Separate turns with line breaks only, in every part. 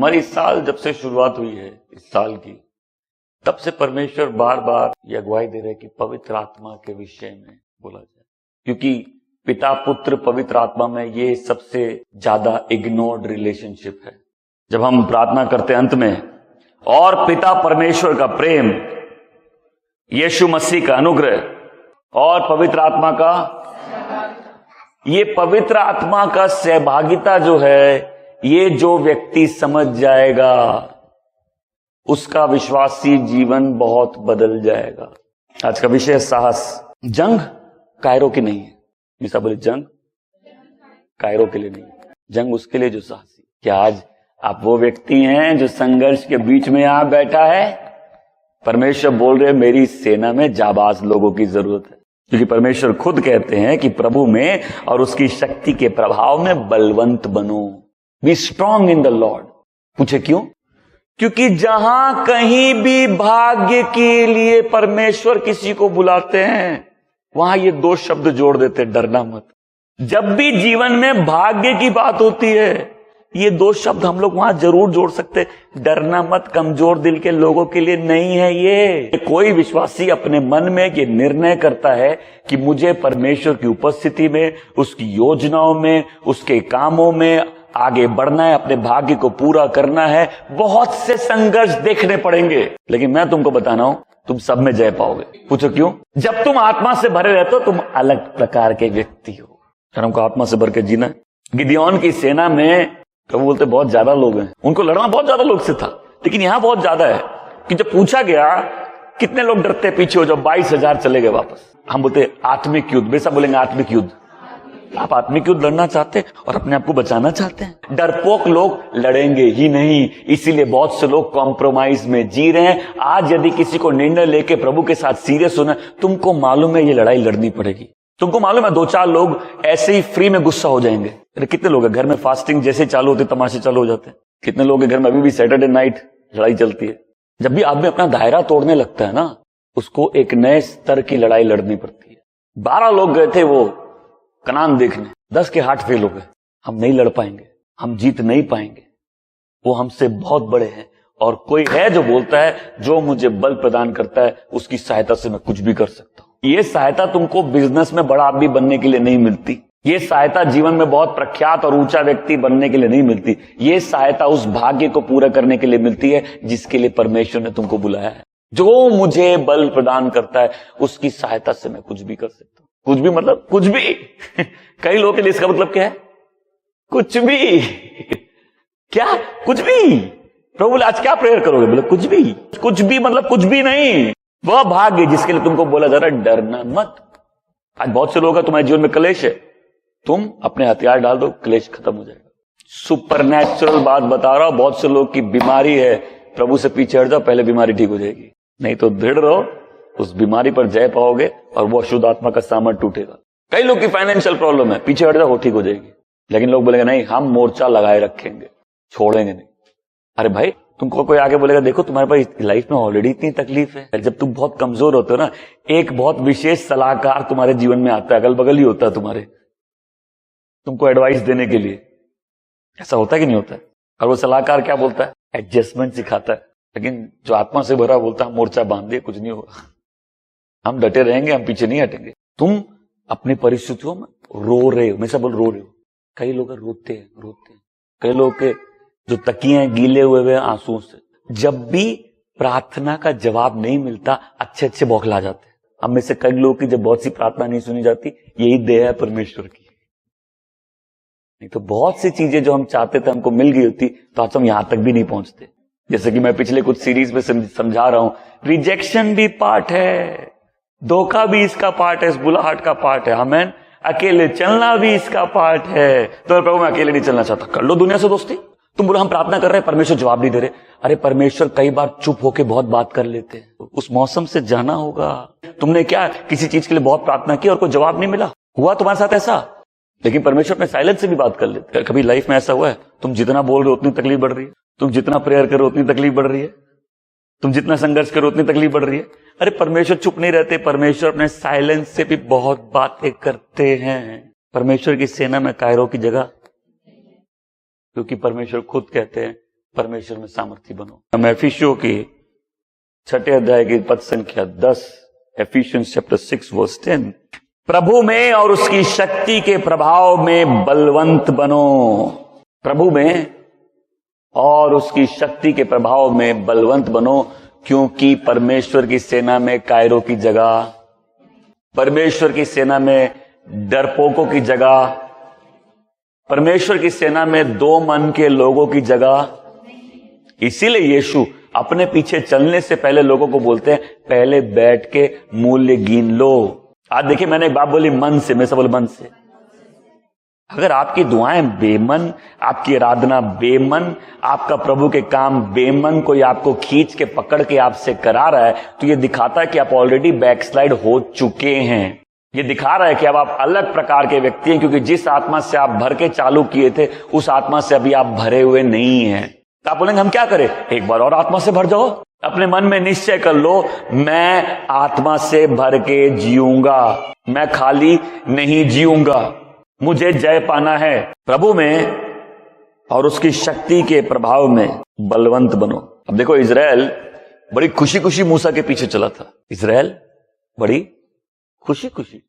हमारी इस साल जब से शुरुआत हुई है इस साल की, तब से परमेश्वर बार बार ये अगुवाई दे रहे कि पवित्र आत्मा के विषय में बोला जाए, क्योंकि पिता पुत्र पवित्र आत्मा में ये सबसे ज्यादा इग्नोर्ड रिलेशनशिप है। जब हम प्रार्थना करते अंत में, और पिता परमेश्वर का प्रेम, यीशु मसीह का अनुग्रह और पवित्र आत्मा का, ये पवित्र आत्मा का सहभागिता जो है, ये जो व्यक्ति समझ जाएगा उसका विश्वासी जीवन बहुत बदल जाएगा। आज का विषय साहस। जंग कायरो की नहीं है। मिसा बोले जंग कायरो के लिए नहीं, जंग उसके लिए जो साहसी। क्या आज आप वो व्यक्ति हैं जो संघर्ष के बीच में यहां बैठा है? परमेश्वर बोल रहे मेरी सेना में जाबाज लोगों की जरूरत है, क्योंकि परमेश्वर खुद कहते हैं कि प्रभु में और उसकी शक्ति के प्रभाव में बलवंत बनो। B strong in the Lord. पूछे क्यों? क्योंकि जहां कहीं भी भाग्य के लिए परमेश्वर किसी को बुलाते हैं, वहां ये दो शब्द जोड़ देते, डरना मत। जब भी जीवन में भाग्य की बात होती है, ये दो शब्द हम लोग वहां जरूर जोड़ सकते। डरना मत कमजोर दिल के लोगों के लिए नहीं है। ये कोई विश्वासी अपने मन में ये निर्णय करता है कि मुझे परमेश्वर की उपस्थिति में, उसकी योजनाओं में, उसके कामों में आगे बढ़ना है, अपने भाग्य को पूरा करना है। बहुत से संघर्ष देखने पड़ेंगे, लेकिन मैं तुमको बताना हूं, तुम सब में जय पाओगे। पूछो क्यों? जब तुम आत्मा से भरे रहते हो, तुम अलग प्रकार के व्यक्ति हो। हमको आत्मा से भर के जीना है। गिदियोन की सेना में प्रभु बोलते बहुत ज्यादा लोग हैं, उनको लड़ना बहुत ज्यादा लोग से था, लेकिन यहां बहुत ज्यादा है कि जब पूछा गया कितने लोग डरते पीछे हो, जब 22,000 चले गए वापस। हम बोलते आत्मिक युद्ध, वैसा बोलेंगे आत्मिक युद्ध। आप आत्मिक युद्ध लड़ना चाहते और अपने आप को बचाना चाहते हैं? डरपोक लोग लड़ेंगे ही नहीं, इसीलिए बहुत से लोग कॉम्प्रोमाइज में जी रहे हैं। आज यदि किसी को निर्णय लेके प्रभु के साथ सीरियस होना, तुमको मालूम है ये लड़ाई लड़नी पड़ेगी। तुमको मालूम है 2-4 लोग ऐसे ही फ्री में गुस्सा हो जाएंगे। अरे कितने लोग हैं घर में फास्टिंग जैसे चालू होते तमाशे चालू हो जाते हैं। कितने लोग घर में अभी भी सैटरडे नाइट लड़ाई चलती है। जब भी आदमी अपना दायरा तोड़ने लगता है ना, उसको एक नए स्तर की लड़ाई लड़नी पड़ती है। 12 लोग गए थे वो कनान देखने, 10 के हार्ट फेल हो गए। हम नहीं लड़ पाएंगे, हम जीत नहीं पाएंगे, वो हमसे बहुत बड़े हैं। और कोई है जो बोलता है जो मुझे बल प्रदान करता है उसकी सहायता से मैं कुछ भी कर सकता हूं। ये सहायता तुमको बिजनेस में बड़ा आदमी बनने के लिए नहीं मिलती। ये सहायता जीवन में बहुत प्रख्यात और ऊंचा व्यक्ति बनने के लिए नहीं मिलती। ये सहायता उस भाग्य को पूरा करने के लिए मिलती है जिसके लिए परमेश्वर ने तुमको बुलाया है। जो मुझे बल प्रदान करता है उसकी सहायता से मैं कुछ भी कर सकता हूं। कुछ भी मतलब कुछ भी। कई लोगों के लिए इसका मतलब क्या है? कुछ भी। क्या? कुछ भी। प्रभु बोले आज क्या प्रेयर करोगे? बोले कुछ भी। कुछ भी मतलब कुछ भी नहीं। वह भाग्य जिसके लिए तुमको बोला जा रहा है डरना मत। आज बहुत से लोग हैं, तुम्हारे जीवन में क्लेश है, तुम अपने हथियार डाल दो, क्लेश खत्म हो जाएगा। सुपरनैचुरल बात बता रहा हूं। बहुत से लोग की बीमारी है, प्रभु से पीछे हट जाओ, पहले बीमारी ठीक हो जाएगी। नहीं तो दृढ़ रहो, उस बीमारी पर जय पाओगे और वो अशुद्ध आत्मा का सामर्थ टूटेगा। कई लोग की फाइनेंशियल प्रॉब्लम है, पीछे हट जाओ, वो ठीक हो जाएगी। लेकिन लोग बोलेंगे नहीं हम मोर्चा लगाए रखेंगे, छोड़ेंगे नहीं। अरे भाई तुमको कोई आगे बोलेगा देखो तुम्हारे पास लाइफ में ऑलरेडी इतनी तकलीफ है। जब तुम बहुत कमजोर होते हो ना, एक बहुत विशेष सलाहकार तुम्हारे जीवन में आता है, अगल बगल ही होता है तुम्हारे, तुमको एडवाइस देने के लिए। ऐसा होता है कि नहीं होता है? और वो सलाहकार क्या बोलता है? एडजस्टमेंट सिखाता है। लेकिन जो आत्मा से भरा बोलता है मोर्चा बांध दिए, कुछ नहीं होगा, हम डटे रहेंगे, हम पीछे नहीं हटेंगे। तुम अपनी परिस्थितियों में रो रहे हो, हमेशा बोल रो रहे हो। कई लोग रोते हैं। कई लोग के जो तकिए हैं गीले हुए आंसुओं से। जब भी प्रार्थना का जवाब नहीं मिलता, अच्छे बौखला जाते हैं। हम में से कई लोगों की जब बहुत सी प्रार्थना नहीं सुनी जाती, यही देह है परमेश्वर की। नहीं तो बहुत सी चीजें जो हम चाहते थे हमको मिल गई होती, तो आज हम यहां तक भी नहीं पहुंचते। जैसे कि मैं पिछले कुछ सीरीज में समझा रहा हूं, रिजेक्शन भी पार्ट है, धोखा भी इसका पार्ट है, इस बुलाहट का पार्ट है। आमीन। अकेले चलना भी इसका पार्ट है। तो प्रभु मैं अकेले नहीं चलना चाहता, कर लो दुनिया से दोस्ती। तुम बोलो हम प्रार्थना कर रहे हैं, परमेश्वर जवाब नहीं दे रहे। अरे परमेश्वर कई बार चुप होके बहुत बात कर लेते हैं। उस मौसम से जाना होगा। तुमने क्या किसी चीज के लिए बहुत प्रार्थना की और कोई जवाब नहीं मिला? हुआ तुम्हारे साथ ऐसा? लेकिन परमेश्वर अपने साइलेंस से भी बात कर लेते हैं। कभी लाइफ में ऐसा हुआ है तुम जितना बोल रहे हो उतनी तकलीफ बढ़ रही है, तुम जितना प्रेयर करो उतनी तकलीफ बढ़ रही है, तुम जितना संघर्ष करो उतनी तकलीफ बढ़ रही है? अरे परमेश्वर चुप नहीं रहते, परमेश्वर अपने साइलेंस से भी बहुत बातें करते हैं। परमेश्वर की सेना में कायरों की जगह, क्योंकि परमेश्वर खुद कहते हैं परमेश्वर में सामर्थ्य बनो। हम एफिसियों के 6 अध्याय की पद संख्या 10, एफिशियंस चैप्टर 6 वर्स 10, प्रभु में और उसकी शक्ति के प्रभाव में बलवंत बनो। प्रभु में और उसकी शक्ति के प्रभाव में बलवंत बनो, क्योंकि परमेश्वर की सेना में कायरों की जगह, परमेश्वर की सेना में डरपोकों की जगह, परमेश्वर की सेना में दो मन के लोगों की जगह। इसीलिए यीशु अपने पीछे चलने से पहले लोगों को बोलते हैं पहले बैठ के मूल्य गिन लो। आज देखिए, मैंने एक बात बोली मन से, मैं सब बोले मन से। अगर आपकी दुआएं बेमन, आपकी आराधना बेमन, आपका प्रभु के काम बेमन, कोई आपको खींच के पकड़ के आपसे करा रहा है, तो ये दिखाता है कि आप ऑलरेडी बैकस्लाइड हो चुके हैं। ये दिखा रहा है कि अब आप अलग प्रकार के व्यक्ति हैं, क्योंकि जिस आत्मा से आप भर के चालू किए थे उस आत्मा से अभी आप भरे हुए नहीं हैं। तो आप बोलेंगे हम क्या करें? एक बार और आत्मा से भर जाओ। अपने मन में निश्चय कर लो, मैं आत्मा से भर के जीऊंगा, मैं खाली नहीं जीऊंगा, मुझे जय पाना है। प्रभु में और उसकी शक्ति के प्रभाव में बलवंत बनो। अब देखो, इजराइल बड़ी खुशी खुशी मूसा के पीछे चला था। इजराइल बड़ी खुशी खुशी,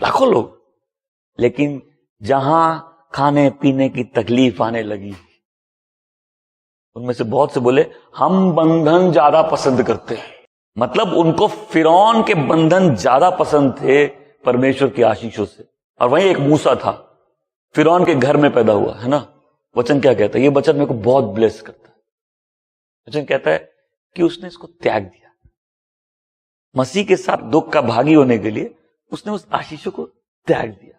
लाखों लोग, लेकिन जहां खाने पीने की तकलीफ आने लगी, उनमें से बहुत से बोले हम बंधन ज्यादा पसंद करते हैं। मतलब उनको फिरौन के बंधन ज्यादा पसंद थे परमेश्वर की आशीषों से। और वहीं एक मूसा था, फिरौन के घर में पैदा हुआ, है ना। वचन क्या कहता है? ये वचन मेरे को बहुत ब्लेस करता है। वचन कहता है कि उसने इसको त्याग दिया। मसीह के साथ दुख का भागी होने के लिए उसने उस आशीषों को त्याग दिया,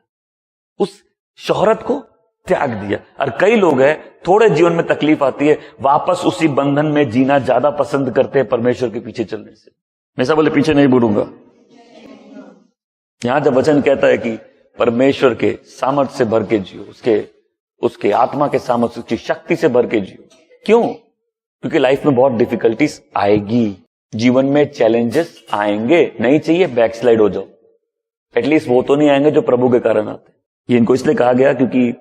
उस शोहरत को त्याग दिया। और कई लोग हैं, थोड़े जीवन में तकलीफ आती है, वापस उसी बंधन में जीना ज्यादा पसंद करते हैं परमेश्वर के पीछे चलने से। मैं सब बोले पीछे नहीं मुड़ूंगा। यहां जब वचन कहता है कि परमेश्वर के सामर्थ्य से भर के जियो, उसके आत्मा के सामर्थ्य, उसकी शक्ति से भर के जियो। क्यों? क्योंकि लाइफ में बहुत डिफिकल्टीज आएगी, जीवन में चैलेंजेस आएंगे। नहीं चाहिए बैकस्लाइड हो जाओ, एटलीस्ट वो तो नहीं आएंगे जो प्रभु के कारण आते। ये इनको इसलिए कहा गया क्योंकि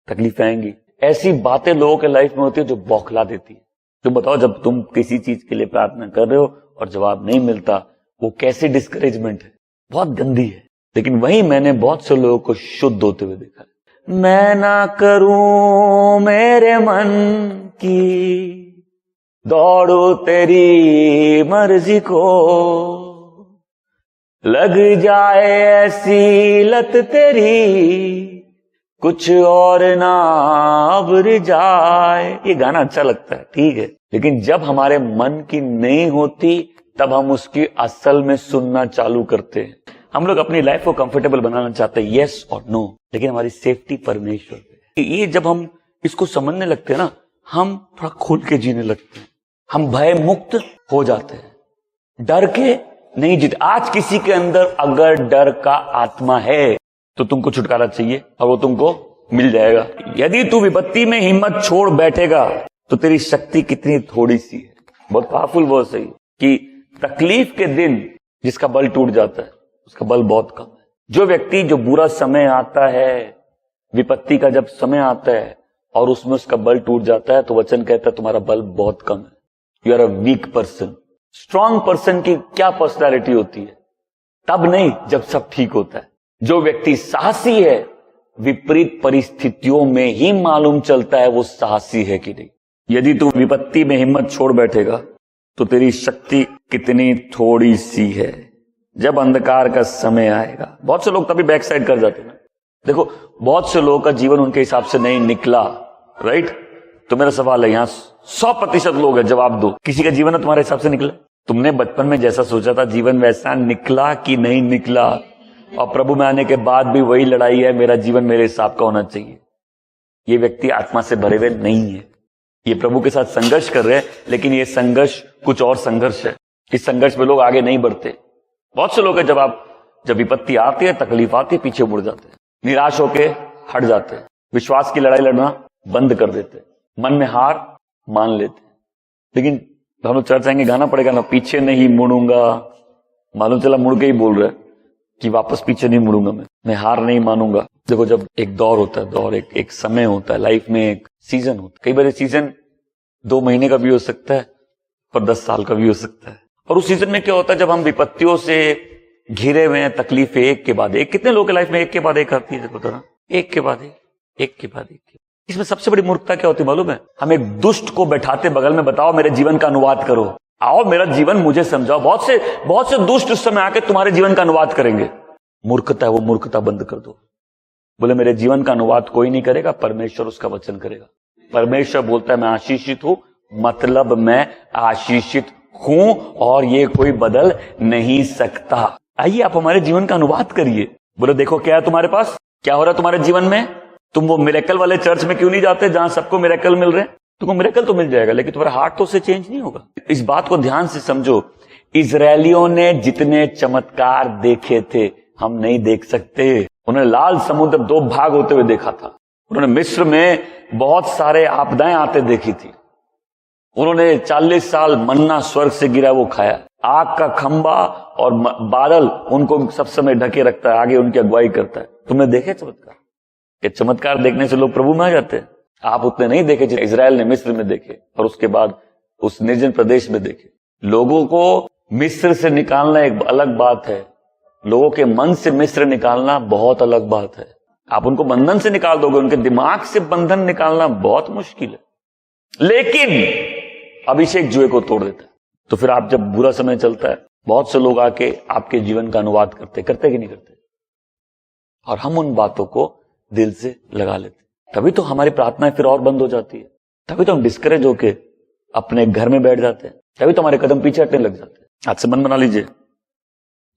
तकलीफें आएंगी। ऐसी बातें लोगों के लाइफ में होती है जो बौखला देती है। तो बताओ, जब तुम किसी चीज के लिए प्रार्थना कर रहे हो और जवाब नहीं मिलता, वो कैसी डिस्करेजमेंट है, बहुत गंदी है। लेकिन वहीं मैंने बहुत से लोगों को शुद्ध होते हुए देखा है। मैं ना करूं मेरे मन की, दौड़ो तेरी मर्जी को, लग जाए ऐसी लत तेरी, कुछ और ना अबर जाए। ये गाना अच्छा लगता है, ठीक है, लेकिन जब हमारे मन की नहीं होती तब हम उसकी असल में सुनना चालू करते हैं। हम लोग अपनी लाइफ को कंफर्टेबल बनाना चाहते हैं, यस और नो, लेकिन हमारी सेफ्टी परमेश्वर पे। ये जब हम इसको समझने लगते हैं ना, हम थोड़ा खुल के जीने लगते हैं, हम भय मुक्त हो जाते हैं, डर के नहीं जीते। आज किसी के अंदर अगर डर का आत्मा है तो तुमको छुटकारा चाहिए और वो तुमको मिल जाएगा। यदि तू विपत्ति में हिम्मत छोड़ बैठेगा तो तेरी शक्ति कितनी थोड़ी सी है। बहुत पावरफुल वर्ड है कि तकलीफ के दिन जिसका बल टूट जाता है उसका बल बहुत कम है। जो व्यक्ति, जो बुरा समय आता है, विपत्ति का जब समय आता है और उसमें उसका बल टूट जाता है, तो वचन कहता है तुम्हारा बल बहुत कम है, you are a weak person. Strong person की क्या पर्सनैलिटी होती है? तब नहीं जब सब ठीक होता है। जो व्यक्ति साहसी है, विपरीत परिस्थितियों में ही मालूम चलता है वो साहसी है कि नहीं। यदि तू विपत्ति में हिम्मत छोड़ बैठेगा तो तेरी शक्ति कितनी थोड़ी सी है। जब अंधकार का समय आएगा, बहुत से लोग तभी बैक साइड कर जाते हैं। देखो, बहुत से लोगों का जीवन उनके हिसाब से नहीं निकला, राइट? तो मेरा सवाल है, यहां 100% लोग हैं, जवाब दो, किसी का जीवन तुम्हारे हिसाब से निकला? तुमने बचपन में जैसा सोचा था जीवन वैसा निकला कि नहीं निकला? और प्रभु में आने के बाद भी वही लड़ाई है, मेरा जीवन मेरे हिसाब का होना चाहिए। ये व्यक्ति आत्मा से भरे हुए नहीं है। ये प्रभु के साथ संघर्ष कर रहे हैं, लेकिन ये संघर्ष कुछ और संघर्ष है। इस संघर्ष में लोग आगे नहीं बढ़ते। बहुत से लोग हैं, जब विपत्ति आती है, तकलीफ आती है, पीछे मुड़ जाते हैं, निराश होके हट जाते हैं, विश्वास की लड़ाई लड़ना बंद कर देते हैं, मन में हार मान लेते हैं। लेकिन हम लोग चर्च आएंगे, गाना पड़ेगा ना, पीछे नहीं मुड़ूंगा। मालूम चला मुड़ के ही बोल रहा है कि वापस पीछे नहीं मुड़ूंगा, मैं हार नहीं मानूंगा। देखो, जब एक दौर होता है, एक समय होता है, लाइफ में एक सीजन होता है। कई बार सीजन 2 महीने का भी हो सकता है और 10 साल का भी हो सकता है। और उस सीजन में क्या होता है, जब हम विपत्तियों से घिरे हुए हैं, तकलीफें एक के बाद एक, कितने लोगों के लाइफ में एक के बाद एक आती है, पता ना, एक के बाद एक के बाद एक। इसमें सबसे बड़ी मूर्खता क्या होती है मालूम है? हम एक दुष्ट को बैठाते बगल में, बताओ मेरे जीवन का अनुवाद करो, आओ मेरा जीवन मुझे समझाओ। बहुत से दुष्ट उस समय आके तुम्हारे जीवन का अनुवाद करेंगे। मूर्खता है, वो मूर्खता बंद कर दो। बोले मेरे जीवन का अनुवाद कोई नहीं करेगा, परमेश्वर उसका वचन करेगा। परमेश्वर बोलता है मैं आशीषित हूं, मतलब मैं आशीषित हूं और ये कोई बदल नहीं सकता। आइए आप हमारे जीवन का अनुवाद करिए। बोले देखो क्या है तुम्हारे पास, क्या हो रहा है तुम्हारे जीवन में। तुम वो मिरेकल वाले चर्च में क्यों नहीं जाते जहां सबको मिरेकल मिल रहे हैं? तुमको मिरेकल तो मिल जाएगा, लेकिन तुम्हारा हार्ट तो उससे चेंज नहीं होगा। इस बात को ध्यान से समझो। इजरायलियों ने जितने चमत्कार देखे थे हम नहीं देख सकते। उन्होंने लाल समुद्र 2 भाग होते हुए देखा था। उन्होंने मिस्र में बहुत सारे आपदाएं आते देखी थी। उन्होंने 40 साल मन्ना स्वर्ग से गिरा वो खाया। आग का खंबा और बादल उनको सब समय ढके रखता है, आगे उनकी अगुवाई करता है। तुमने देखे चमत्कार? ये चमत्कार देखने से लोग प्रभु में आ जाते हैं। आप उतने नहीं देखे जितने इजराइल ने मिस्र में देखे और उसके बाद उस निर्जन प्रदेश में देखे। लोगों को मिस्र से निकालना एक अलग बात है, लोगों के मन से मिस्र निकालना बहुत अलग बात है। आप उनको बंधन से निकाल दोगे, उनके दिमाग से बंधन निकालना बहुत मुश्किल है। लेकिन अभिषेक जुए को तोड़ देता है। तो फिर आप जब बुरा समय चलता है, बहुत से लोग आके आपके जीवन का अनुवाद करते कि नहीं करते, और हम उन बातों को दिल से लगा लेते। तभी तो हमारी प्रार्थनाएं फिर और बंद हो जाती है। तभी तो हम डिस्करेज होके अपने घर में बैठ जाते हैं। तभी तो हमारे कदम पीछे हटने लग जाते हैं। आज से मन बना लीजिए,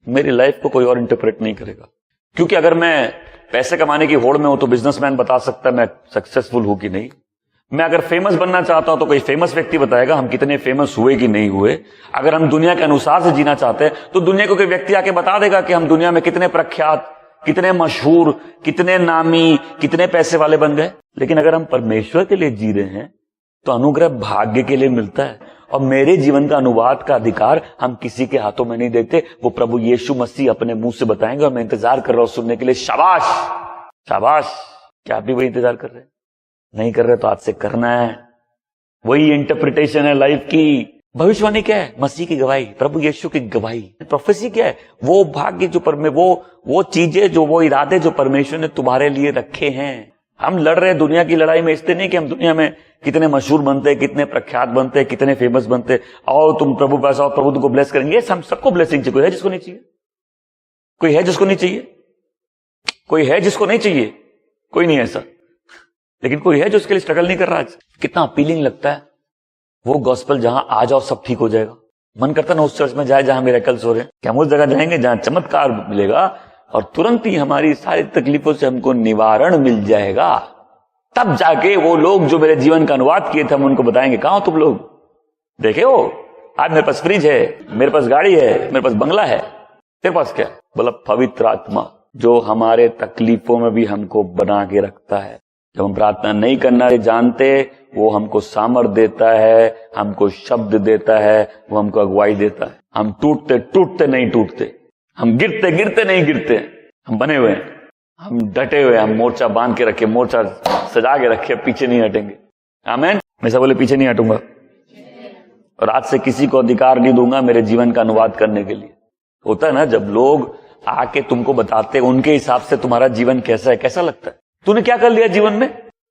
मेरी लाइफ को कोई और इंटरप्रेट नहीं करेगा। क्योंकि अगर मैं पैसे कमाने की होड़ में हूं तो बिजनेसमैन बता सकता है मैं सक्सेसफुल हूं कि नहीं। मैं अगर फेमस बनना चाहता हूं तो कोई फेमस व्यक्ति बताएगा हम कितने फेमस हुए कि नहीं हुए। अगर हम दुनिया के अनुसार से जीना चाहते हैं तो दुनिया को कोई व्यक्ति आके बता देगा कि हम दुनिया में कितने प्रख्यात, कितने मशहूर, कितने नामी, कितने पैसे वाले बन गए। लेकिन अगर हम परमेश्वर के लिए जी रहे हैं तो अनुग्रह भाग्य के लिए मिलता है। और मेरे जीवन का अनुवाद का अधिकार हम किसी के हाथों में नहीं देते, वो प्रभु यीशु मसीह अपने मुंह से बताएंगे। और मैं इंतजार कर रहा हूं सुनने के लिए। शाबाश शाबाश। क्या आप भी वही इंतजार कर रहे हैं? नहीं कर रहे तो आज से करना है। वही इंटरप्रिटेशन है लाइफ की। भविष्यवाणी क्या है? मसीह की गवाही, प्रभु यीशु की गवाही। प्रोफेसी क्या है? वो भाग्य जो वो चीजें जो वो इरादे जो परमेश्वर ने तुम्हारे लिए रखे हैं। हम लड़ रहे हैं दुनिया की लड़ाई में इसलिए नहीं कि हम दुनिया में कितने मशहूर बनते, कितने प्रख्यात बनते, कितने फेमस बनते। आओ तुम प्रभु पास आओ, प्रभु तुमको ब्लेस करेंगे। हम सबको ब्लेसिंग चाहिए। कोई है जिसको नहीं चाहिए? कोई है जिसको नहीं चाहिए? कोई है जिसको नहीं चाहिए? कोई नहीं ऐसा। लेकिन कोई है जो उसके लिए स्ट्रगल नहीं कर रहा। आज कितना अपीलिंग लगता है वो गॉस्पेल, जहां आ जाओ सब ठीक हो जाएगा। मन करता ना उस चर्च में जाए जहां मिरेकल्स हो रहे हैं। क्या हम उस जगह जाएंगे जहां चमत्कार मिलेगा और तुरंत ही हमारी सारी तकलीफों से हमको निवारण मिल जाएगा। तब जाके वो लोग जो मेरे जीवन का अनुवाद किए थे हम उनको बताएंगे कहां हो तुम लोग, देखे हो आज मेरे पास फ्रिज है, मेरे पास गाड़ी है, मेरे पास बंगला है, तेरे पास क्या है? बोला पवित्र आत्मा जो हमारे तकलीफों में भी हमको बना के रखता है। जब हम प्रार्थना नहीं करना जानते वो हमको सामर्थ देता है, हमको शब्द देता है, वो हमको अगुवाई देता है। हम टूटते टूटते नहीं टूटते, हम गिरते गिरते नहीं गिरते। हम बने हुए हैं, हम डटे हुए, हम मोर्चा बांध के रखे, मोर्चा सजा के रखे, पीछे नहीं हटेंगे। आमीन। हमेशा बोले पीछे नहीं हटूंगा और आज से किसी को अधिकार नहीं दूंगा मेरे जीवन का अनुवाद करने के लिए। होता है ना जब लोग आके तुमको बताते उनके हिसाब से तुम्हारा जीवन कैसा है, कैसा लगता है? तूने क्या कर लिया जीवन में?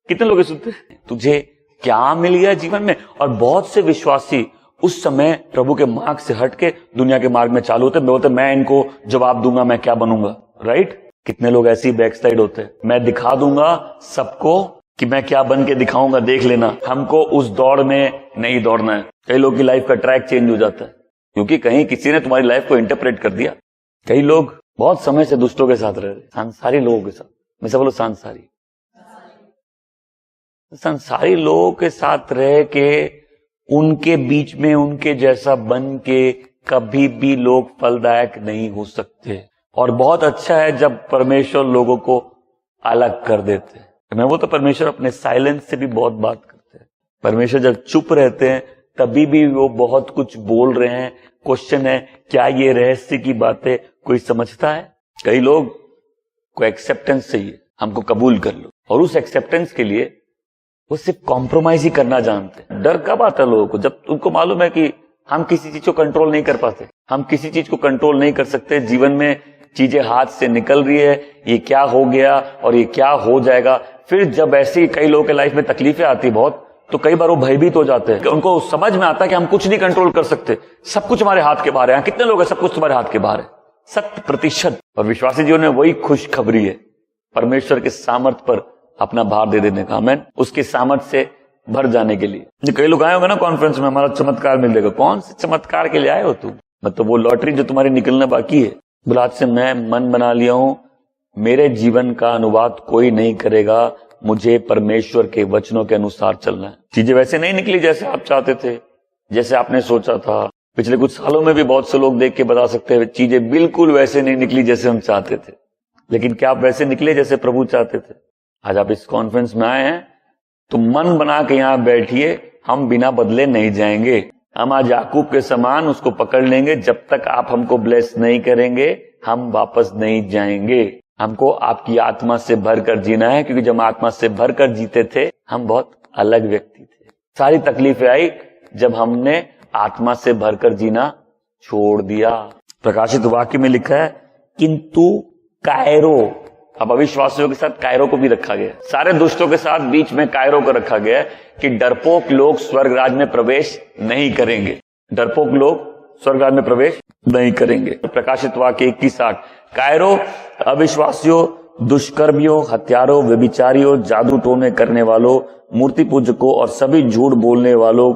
कितने लोग सुनते हैं तुझे क्या मिल गया जीवन में? और बहुत से विश्वासी उस समय प्रभु के मार्ग से हटके दुनिया के मार्ग में चालू होते, बोलते मैं इनको जवाब दूंगा, मैं क्या बनूंगा। राइट? कितने लोग ऐसे ही बैकसाइड होते हैं, मैं दिखा दूंगा सबको कि मैं क्या बन के दिखाऊंगा, देख लेना। हमको उस दौड़ में नहीं दौड़ना है। कई लोग की लाइफ का ट्रैक चेंज हो जाता है क्योंकि कहीं किसी ने तुम्हारी लाइफ को इंटरप्रेट कर दिया। कई लोग बहुत समय से दुष्टों के साथ रह रहे, सांसारी लोगों के साथ। मैं सब बोलो संसारी लोगों के साथ रह के उनके बीच में उनके जैसा बन के कभी भी लोग फलदायक नहीं हो सकते। और बहुत अच्छा है जब परमेश्वर लोगों को अलग कर देते हैं। मैं बोलता परमेश्वर अपने साइलेंस से भी बहुत बात करते हैं। परमेश्वर जब चुप रहते हैं तभी भी वो बहुत कुछ बोल रहे हैं। क्वेश्चन है क्या ये रहस्य की बातें कोई समझता है? कई लोग को एक्सेप्टेंस चाहिए, हमको कबूल कर लो। और उस एक्सेप्टेंस के लिए वो सिर्फ कॉम्प्रोमाइज ही करना जानते हैं। डर कब आता है लोगों को? जब उनको मालूम है कि हम किसी चीज को कंट्रोल नहीं कर पाते, हम किसी चीज को कंट्रोल नहीं कर सकते, जीवन में चीजें हाथ से निकल रही है, ये क्या हो गया और ये क्या हो जाएगा। फिर जब ऐसी कई लोगों के लाइफ में तकलीफें आती बहुत, तो कई बार वो भयभीत हो जाते हैं। उनको समझ में आता है कि हम कुछ नहीं कंट्रोल कर सकते, सब कुछ हमारे हाथ के बाहर है। कितने लोग हैं, सब कुछ तुम्हारे हाथ के बाहर है, 100%। और विश्वासी जीवन में वही खुशखबरी है, परमेश्वर के सामर्थ पर अपना भार दे देने का, आमीन, उसके सामर्थ से भर जाने के लिए। कई लोग आए होंगे ना कॉन्फ्रेंस में, हमारा चमत्कार मिल जाएगा। कौन से चमत्कार के लिए आए हो तुम? मतलब वो लॉटरी जो तुम्हारी निकलना बाकी है। बोला आज से मैं मन बना लिया हूं, मेरे जीवन का अनुवाद कोई नहीं करेगा, मुझे परमेश्वर के वचनों के अनुसार चलना है। चीजें वैसे नहीं निकली जैसे आप चाहते थे, जैसे आपने सोचा था। पिछले कुछ सालों में भी बहुत से लोग देख के बता सकते हैं चीजें बिल्कुल वैसे नहीं निकली जैसे हम चाहते थे। लेकिन क्या आप वैसे निकले जैसे प्रभु चाहते थे? आज आप इस कॉन्फ्रेंस में आए हैं तो मन बना के यहां बैठिए, हम बिना बदले नहीं जाएंगे। हम आज याकूब के समान उसको पकड़ लेंगे, जब तक आप हमको ब्लेस नहीं करेंगे हम वापस नहीं जाएंगे। हमको आपकी आत्मा से भरकर जीना है, क्योंकि जब आत्मा से भरकर जीते थे हम बहुत अलग व्यक्ति थे। सारी तकलीफें आई जब हमने आत्मा से भरकर जीना छोड़ दिया। प्रकाशित वाक्य में लिखा है किंतु कायरो, अब अविश्वासियों के साथ कायरो को भी रखा गया, सारे दुष्टों के साथ बीच में कायरो को रखा गया कि डरपोक लोग स्वर्ग राज में प्रवेश नहीं करेंगे। डरपोक लोग स्वर्ग राज में प्रवेश नहीं करेंगे। प्रकाशित वाक्य 21:8, कायरो अविश्वासियों, दुष्कर्मियों, हत्यारों, व्यभिचारियों, जादू टोने करने वालों, मूर्ति पूजकों और सभी झूठ बोलने वालों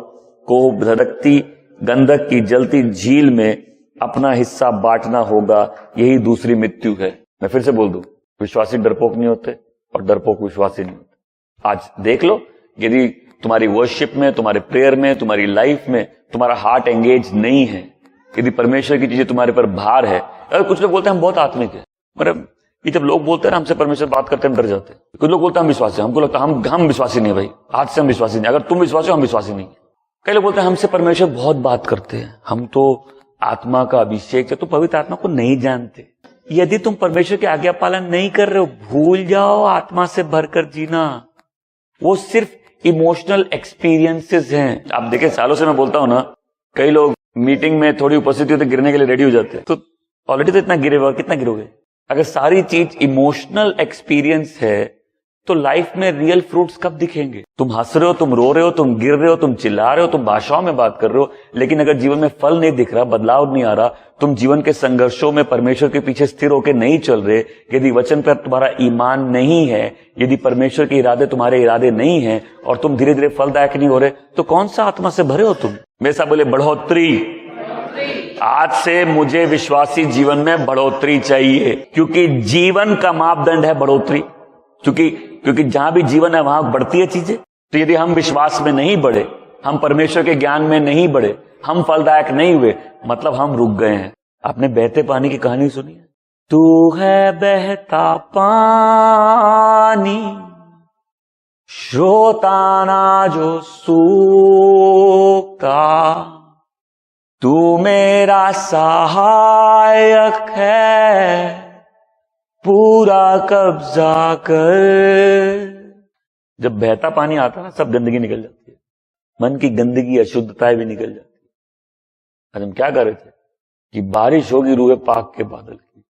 को धड़कती गंधक की जलती झील में अपना हिस्सा बांटना होगा, यही दूसरी मृत्यु है। मैं फिर से बोल दूं, विश्वासी डरपोक नहीं होते और डरपोक विश्वासी नहीं होते। आज देख लो, यदि तुम्हारी वर्शिप में, तुम्हारे प्रेयर में, तुम्हारी लाइफ में तुम्हारा हार्ट एंगेज नहीं है, यदि परमेश्वर की चीजें तुम्हारे पर भार है। अगर कुछ लोग बोलते हैं हम बहुत आत्मिक है, मतलब ये जब लोग बोलते हैं ना हमसे परमेश्वर बात करते हैं हम डर जाते हैं। कुछ लोग बोलते हैं हम विश्वासी, हमको लगता है हम विश्वासी नहीं भाई, आज से हम विश्वासी नहीं। अगर तुम विश्वासी हो हम विश्वासी नहीं। कई लोग बोलते हैं हमसे परमेश्वर बहुत बात करते हैं, हम तो आत्मा का अभिषेक है, तो पवित्र आत्मा को नहीं जानते। यदि तुम परमेश्वर की आज्ञा पालन नहीं कर रहे हो, भूल जाओ आत्मा से भरकर जीना। वो सिर्फ इमोशनल एक्सपीरियंसेस हैं। आप देखें, सालों से मैं बोलता हूं ना, कई लोग मीटिंग में थोड़ी उपस्थिति होती गिरने के लिए रेडी हो जाते हैं, तो ऑलरेडी तो इतना गिरे हुआ, कितना गिरोगे? अगर सारी चीज इमोशनल एक्सपीरियंस है तो लाइफ में रियल फ्रूट्स कब दिखेंगे? तुम हंस रहे हो, तुम रो रहे हो, तुम गिर रहे हो, तुम चिल्ला रहे हो, तुम भाषाओं में बात कर रहे हो, लेकिन अगर जीवन में फल नहीं दिख रहा, बदलाव नहीं आ रहा, तुम जीवन के संघर्षों में परमेश्वर के पीछे स्थिर होकर नहीं चल रहे, यदि वचन पर तुम्हारा ईमान नहीं है, यदि परमेश्वर के इरादे तुम्हारे इरादे नहीं है और तुम धीरे धीरे फलदायक नहीं हो रहे, तो कौन सा आत्मा से भरे हो तुम? मेरे साथ बोले बढ़ोतरी। आज से मुझे विश्वासी जीवन में बढ़ोतरी चाहिए, क्योंकि जीवन का मापदंड है बढ़ोतरी। क्योंकि जहां भी जीवन है वहां बढ़ती है चीजें। तो यदि हम विश्वास में नहीं बढ़े, हम परमेश्वर के ज्ञान में नहीं बढ़े, हम फलदायक नहीं हुए, मतलब हम रुक गए हैं। आपने बहते पानी की कहानी सुनी है? तू है बहता पानी, श्रोताना जो सूखता, तू मेरा सहायक है, पूरा कब्जा कर। जब बहता पानी आता है सब गंदगी निकल जाती है, मन की गंदगी, अशुद्धताएं भी निकल जाती है। आज हम क्या कर रहे थे कि बारिश होगी रूहे पाक के बादल की,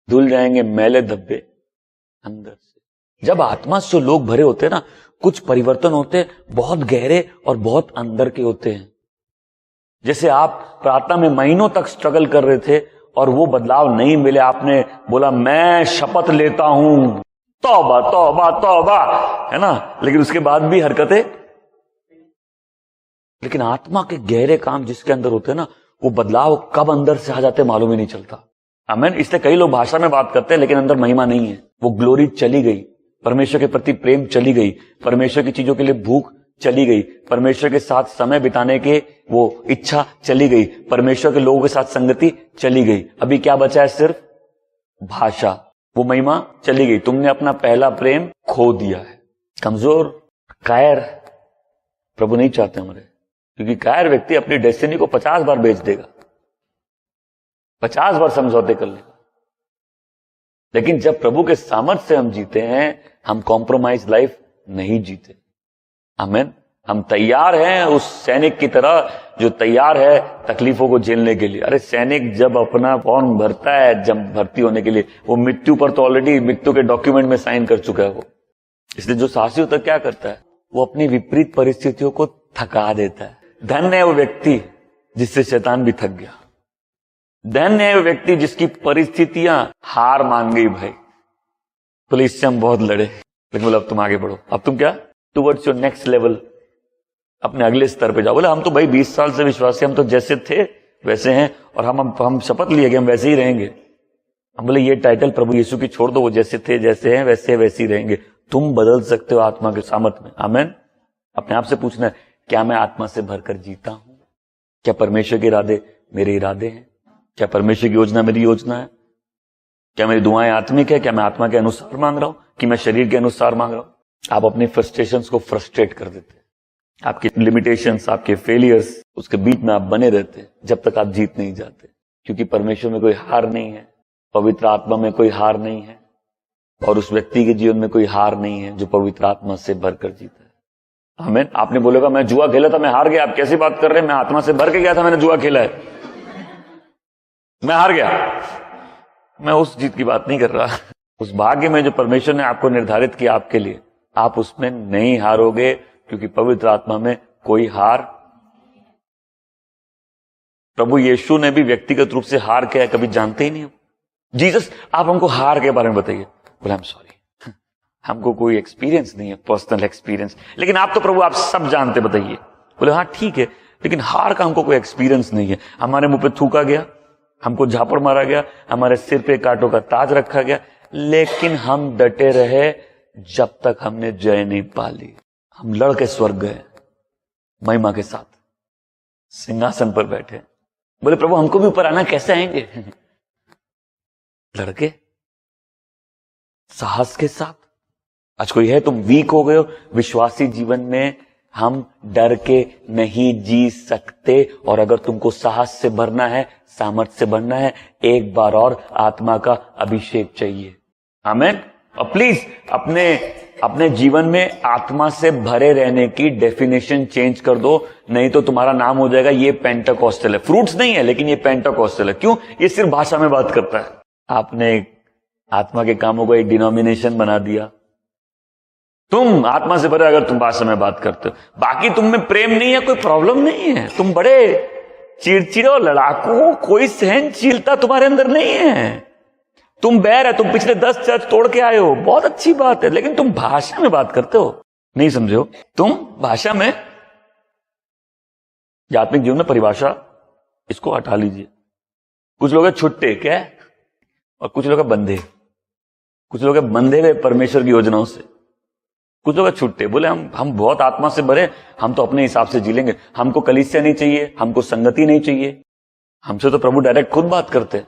धुल जाएंगे मैले धब्बे अंदर से। जब आत्मा से लोग भरे होते हैं ना, कुछ परिवर्तन होते हैं, बहुत गहरे और बहुत अंदर के होते हैं। जैसे आप प्रार्थना में महीनों तक स्ट्रगल कर रहे थे और वो बदलाव नहीं मिले, आपने बोला मैं शपथ लेता हूं, तौबा तौबा तौबा, है ना, लेकिन उसके बाद भी हरकतें। लेकिन आत्मा के गहरे काम जिसके अंदर होते हैं ना, वो बदलाव कब अंदर से आ जाते मालूम ही नहीं चलता। आमीन। इसलिए कई लोग भाषा में बात करते हैं लेकिन अंदर महिमा नहीं है। वो ग्लोरी चली गई, परमेश्वर के प्रति प्रेम चली गई, परमेश्वर की चीजों के लिए भूख चली गई, परमेश्वर के साथ समय बिताने के वो इच्छा चली गई, परमेश्वर के लोगों के साथ संगति चली गई। अभी क्या बचा है? सिर्फ भाषा। वो महिमा चली गई, तुमने अपना पहला प्रेम खो दिया है। कमजोर कायर प्रभु नहीं चाहते हमारे, क्योंकि कायर व्यक्ति अपनी डेस्टिनी को 50 बार बेच देगा, 50 बार समझौते कर लेगा। लेकिन जब प्रभु के सामर्थ्य से हम जीते हैं, हम कॉम्प्रोमाइज लाइफ नहीं जीते। आमीन। हम तैयार हैं उस सैनिक की तरह जो तैयार है तकलीफों को झेलने के लिए। अरे सैनिक जब अपना फॉर्म भरता है, जब भर्ती होने के लिए, वो मृत्यु पर तो ऑलरेडी मृत्यु के डॉक्यूमेंट में साइन कर चुका है वो। इसलिए जो साहसी होता है क्या करता है, वो अपनी विपरीत परिस्थितियों को थका देता है। धन्य है वो व्यक्ति जिससे शैतान भी थक गया। धन्य है वो व्यक्ति जिसकी परिस्थितियां हार मान गई। भाई बोले इससे हम बहुत लड़े, लेकिन बोले अब तुम आगे बढ़ो, अब तुम क्या टुवर्ड्स योर नेक्स्ट लेवल, अपने अगले स्तर पे जाओ। बोले हम तो भाई 20 साल से विश्वासी, हम तो जैसे थे वैसे हैं, और हम शपथ लिए कि हम वैसे ही रहेंगे। हम बोले ये टाइटल प्रभु यीशु की छोड़ दो, वो जैसे थे जैसे हैं वैसे ही रहेंगे। तुम बदल सकते हो आत्मा के सामर्थ्य में। आमीन। अपने आप से पूछना है, क्या मैं आत्मा से भरकर जीता हूं? क्या परमेश्वर के इरादे मेरे इरादे हैं? क्या परमेश्वर की योजना मेरी योजना है? क्या मेरी दुआएं आत्मिक है? क्या मैं आत्मा के अनुसार मांग रहा हूं कि मैं शरीर के अनुसार मांग रहा हूं? आप अपने फ्रस्ट्रेशंस को फ्रस्ट्रेट कर देते हैं, आपके लिमिटेशंस, आपके फेलियर्स, उसके बीच में आप बने रहते हैं जब तक आप जीत नहीं जाते। क्योंकि परमेश्वर में कोई हार नहीं है, पवित्र आत्मा में कोई हार नहीं है, और उस व्यक्ति के जीवन में कोई हार नहीं है जो पवित्र आत्मा से भरकर जीता है। आमीन। आपने बोलेगा मैं जुआ खेला था, मैं हार गया। आप कैसी बात कर रहे हैं? मैं आत्मा से भर के गया था, मैंने जुआ खेला है, मैं हार गया। मैं उस जीत की बात नहीं कर रहा। उस भाग्य में जो परमेश्वर ने आपको निर्धारित किया आपके लिए, आप उसमें नहीं हारोगे, क्योंकि पवित्र आत्मा में कोई हार। प्रभु यीशु ने भी व्यक्तिगत रूप से हार क्या है कभी जानते ही नहीं हो। जीसस, आप हमको हार के बारे में बताइए। बोले आई एम सॉरी, हमको कोई एक्सपीरियंस नहीं है, पर्सनल एक्सपीरियंस। लेकिन आप तो प्रभु आप सब जानते, बताइए। बोले हाँ ठीक है, लेकिन हार का हमको कोई एक्सपीरियंस नहीं है। हमारे मुंह पे थूका गया, हमको झापड़ मारा गया, हमारे सिर पे कांटों का ताज रखा गया, लेकिन हम डटे रहे जब तक हमने जय नहीं पा ली। हम लड़ के स्वर्ग गए महिमा के साथ, सिंहासन पर बैठे। बोले प्रभु हमको भी ऊपर आना, कैसे आएंगे? लड़के साहस के साथ। आज कोई है तुम वीक हो गए हो विश्वासी जीवन में, हम डर के नहीं जी सकते। और अगर तुमको साहस से भरना है, सामर्थ से भरना है, एक बार और आत्मा का अभिषेक चाहिए। आमीन। और प्लीज अपने जीवन में आत्मा से भरे रहने की डेफिनेशन चेंज कर दो, नहीं तो तुम्हारा नाम हो जाएगा ये पेंटाकोस्टल है। फ्रूट्स नहीं है, लेकिन ये पेंटाकोस्टल है। क्यों? ये सिर्फ भाषा में बात करता है। आपने आत्मा के कामों को एक डिनोमिनेशन बना दिया। तुम आत्मा से भरे अगर तुम भाषा में बात करते हो, बाकी तुम में प्रेम नहीं है, कोई प्रॉब्लम नहीं है। तुम बड़े चिड़चिड़े और लड़ाकू, कोई सहनशीलता तुम्हारे अंदर नहीं है। तुम बैर है, तुम पिछले 10 चर्च तोड़ के आए हो, बहुत अच्छी बात है, लेकिन तुम भाषा में बात करते हो। नहीं समझे हो? तुम भाषा में, आत्मिक जीवन में परिभाषा इसको हटा लीजिए। कुछ लोग हैं छुट्टे, क्या है? और कुछ लोग हैं बंधे। कुछ लोग हैं बंधे हुए परमेश्वर की योजनाओं से, कुछ लोग छुट्टे। बोले हम बहुत आत्मा से भरे, हम तो अपने हिसाब से जी लेंगे, हमको कलीसिया नहीं चाहिए, हमको संगति नहीं चाहिए। हमसे तो प्रभु डायरेक्ट खुद बात करते।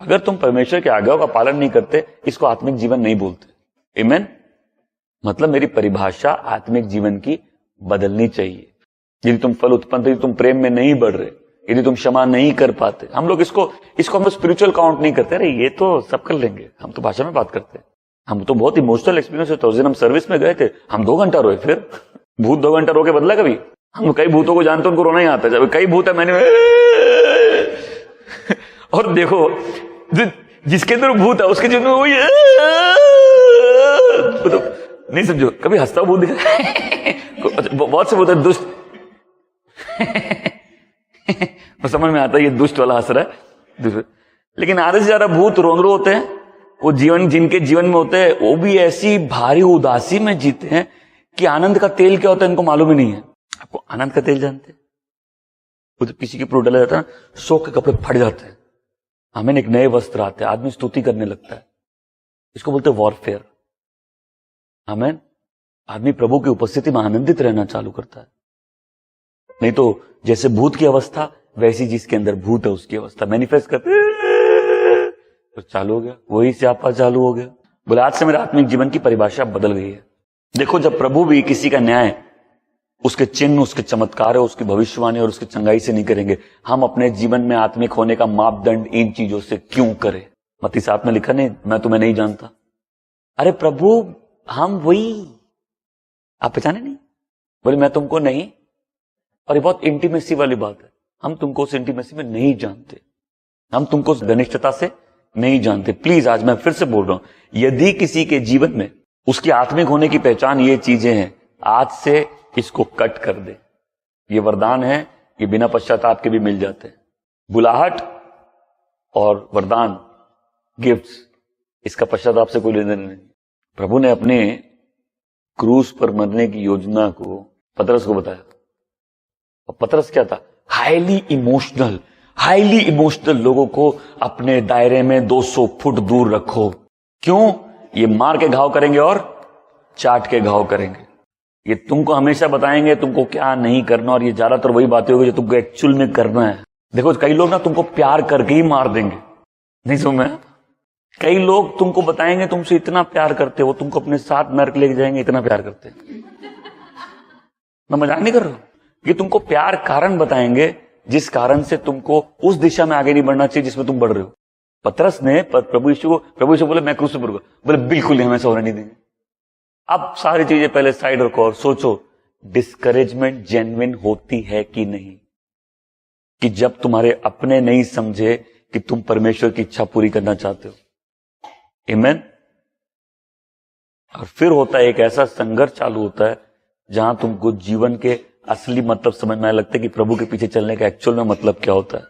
अगर तुम परमेश्वर के आज्ञाओं का पालन नहीं करते, इसको आत्मिक जीवन नहीं बोलते। आमीन। मतलब मेरी परिभाषा आत्मिक जीवन की बदलनी चाहिए। यदि तुम फल उत्पन्न, यदि तुम प्रेम में नहीं बढ़ रहे, यदि तुम क्षमा नहीं कर पाते, हम लोग इसको हम स्पिरिचुअल काउंट नहीं करते। अरे ये तो सब कर लेंगे, हम तो भाषा में बात करते हैं। हम तो बहुत इमोशनल एक्सपीरियंस होता है। उस दिन हम सर्विस में गए थे, हम 2 घंटा रोए। फिर भूत 2 घंटा रो के बदला कभी? हम कई भूतों को जानते हैं, उनको रोना ही आता है। जब कई भूत है मैंने और देखो जिसके अंदर भूत है उसके जीवन में वही तो नहीं समझो। कभी हंसता भूत दिखा बहुत से भूत है दुष्ट तो समझ में आता है ये दुष्ट वाला हंस रहा है। लेकिन आधे से ज्यादा भूत रोंदरो होते हैं, वो जीवन जिनके जीवन में होते हैं, वो भी ऐसी भारी उदासी में जीते हैं कि आनंद का तेल क्या होता है इनको मालूम ही नहीं है। आपको आनंद का तेल जानते हैं? वो जब किसी के ऊपर डाला जाता है ना, शोक के कपड़े फट जाते हैं, हमें एक नए वस्त्र आते हैं, आदमी स्तुति करने लगता है। इसको बोलते हैं वॉरफेयर। आमीन। आदमी प्रभु की उपस्थिति में आनंदित रहना चालू करता है। नहीं तो जैसे भूत की अवस्था, वैसी जिसके अंदर भूत है उसकी अवस्था मैनिफेस्ट करते तो चालू हो गया, वही से आपका चालू हो गया। बोले आज से मेरे आत्मिक जीवन की परिभाषा बदल गई है। देखो जब प्रभु भी किसी का न्याय उसके चिन्ह, उसके चमत्कार, उसकी भविष्यवाणी और उसकी चंगाई से नहीं करेंगे, हम अपने जीवन में आत्मिक होने का मापदंड इन चीजों से क्यों करें? मत्ती 7 में लिखा नहीं, मैं तुम्हें नहीं जानता। अरे प्रभु हम वही आप पहचाने नहीं? बोले मैं तुमको नहीं। और ये बहुत इंटीमेसी वाली बात है, हम तुमको उस इंटीमेसी में नहीं जानते, हम तुमको उस घनिष्ठता से नहीं जानते। प्लीज आज मैं फिर से बोल रहा हूं, यदि किसी के जीवन में उसकी आत्मिक होने की पहचान ये चीजें हैं, आज से इसको कट कर दे। ये वरदान है, ये बिना पश्चाताप के भी मिल जाते हैं। बुलाहट और वरदान, गिफ्ट्स, इसका पश्चाताप से कोई लेना नहीं। प्रभु ने अपने क्रूस पर मरने की योजना को पतरस को बताया, और पतरस क्या था? हाईली इमोशनल लोगों को अपने दायरे में 200 फुट दूर रखो। क्यों? ये मार के घाव करेंगे और चाट के घाव करेंगे। ये तुमको हमेशा बताएंगे तुमको क्या नहीं करना, और ये ज्यादातर वही बातें होगी जो तुमको एक्चुअल में करना है। देखो कई लोग ना तुमको प्यार करके ही मार देंगे, नहीं समझ में? कई लोग तुमको बताएंगे तुमसे इतना प्यार करते हो, तुमको अपने साथ नर्क लेके जाएंगे, इतना प्यार करते हैं। मैं मजाक नहीं कर रहा हूं, ये तुमको प्यार कारण बताएंगे जिस कारण से तुमको उस दिशा में आगे नहीं बढ़ना चाहिए जिसमें तुम बढ़ रहे हो। पतरस ने प्रभु यीशु बोले मैं क्रूस पर मरूंगा, बोले बिल्कुल नहीं, हम ऐसा होने नहीं देंगे। अब सारी चीजें पहले साइड रखो और सोचो डिस्करेजमेंट जेन्युइन होती है कि नहीं, कि जब तुम्हारे अपने नहीं समझे कि तुम परमेश्वर की इच्छा पूरी करना चाहते हो। आमीन। और फिर होता है एक ऐसा संघर्ष चालू होता है जहां तुमको जीवन के असली मतलब समझ में आने लगता है कि प्रभु के पीछे चलने का एक्चुअल में मतलब क्या होता है।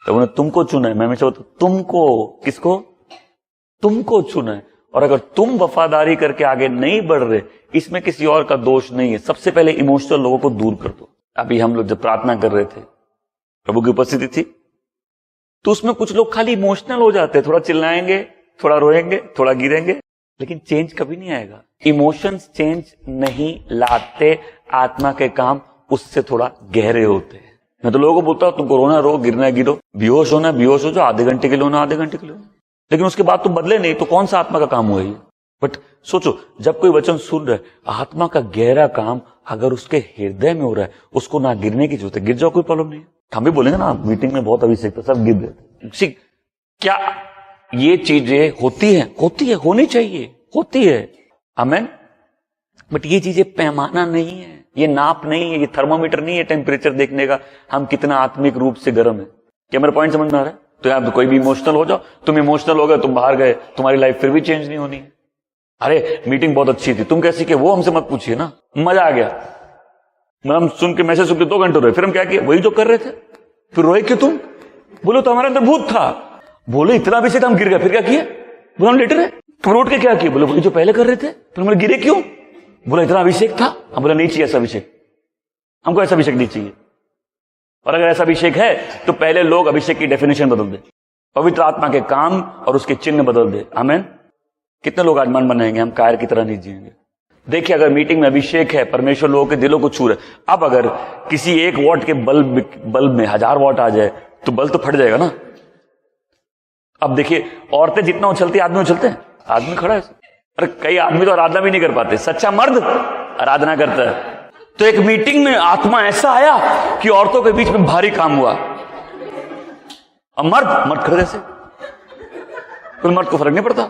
तो उन्होंने तुमको चुना है। मैं हमेशा बोलता हूं तुमको, किसको? तुमको चुना है। और अगर तुम वफादारी करके आगे नहीं बढ़ रहे, इसमें किसी और का दोष नहीं है। सबसे पहले इमोशनल लोगों को दूर कर दो। अभी हम लोग जब प्रार्थना कर रहे थे, प्रभु की उपस्थिति थी, तो उसमें कुछ लोग खाली इमोशनल हो जाते हैं, थोड़ा चिल्लाएंगे, थोड़ा रोएंगे, थोड़ा गिरेंगे, लेकिन चेंज कभी नहीं आएगा। इमोशंस चेंज नहीं लाते, आत्मा के काम उससे थोड़ा गहरे होते हैं। मैं तो लोगों को बोलता हूं तुमको रोना रो, गिरना गिरो, बेहोश होना बेहोश हो, जो आधे घंटे के लिए होना आधे घंटे के लिए, लेकिन उसके बाद तुम बदले नहीं, तो कौन सा आत्मा का काम हुआ ये? बट सोचो, जब कोई वचन सुन रहा है, आत्मा का गहरा काम अगर उसके हृदय में हो रहा है, उसको ना गिरने की जरूरत है। गिर जाओ, कोई प्रॉब्लम नहीं है। हम भी बोलेंगे ना मीटिंग में बहुत अभिषेक था, सब गिर गए। क्या ये चीजें होती है, होनी चाहिए, होती है। आमीन। बट ये चीजें पैमाना नहीं है, ये नाप नहीं है, ये थर्मोमीटर नहीं है टेम्परेचर देखने का हम कितना आत्मिक रूप से गर्म है। क्या मेरा पॉइंट समझ में आ रहा है? तो यार कोई भी इमोशनल हो जाओ, तुम इमोशनल हो गए, तुम बाहर गए, तुम्हारी लाइफ फिर भी चेंज नहीं होनी है। अरे मीटिंग बहुत अच्छी थी, तुम कैसी, के वो हमसे मत पूछिए ना, मजा आ गया। हम सुन के मैसेज सुन के 2 घंटे रोए, फिर हम क्या किए? वही जो कर रहे थे। फिर रोए क्यों तुम? बोलो तो हमारे अंदर भूत था। बोले इतना भी से हम गिर गए, फिर क्या किए? बोले हम लेटे रहे। तुम रोड के क्या किए? बोले वही जो पहले कर रहे थे। फिर हम गिरे क्यों? बोला इतना अभिषेक था। हम बोला नहीं चाहिए ऐसा अभिषेक, हमको ऐसा अभिषेक नहीं चाहिए। और अगर ऐसा अभिषेक है तो पहले लोग अभिषेक की डेफिनेशन बदल दे, पवित्र आत्मा के काम और उसके चिन्ह बदल दे। आमीन। कितने लोग आज मन बनाएंगे हम कायर की तरह नहीं जिएंगे। देखिए, अगर मीटिंग में अभिषेक है, परमेश्वर लोगों के दिलों को छू रहे, अब अगर किसी 1 वॉट के बल्ब में 1000 वॉट आ जाए तो बल्ब तो फट जाएगा ना। अब देखिए, औरतें जितना उछलती आदमी उछलते हैं, आदमी खड़ा है। अरे कई आदमी तो आराधना भी नहीं कर पाते, सच्चा मर्द आराधना करता है। तो एक मीटिंग में आत्मा ऐसा आया कि औरतों के बीच में भारी काम हुआ, और मर्द खड़े से, तो मर्द को फर्क नहीं पड़ता।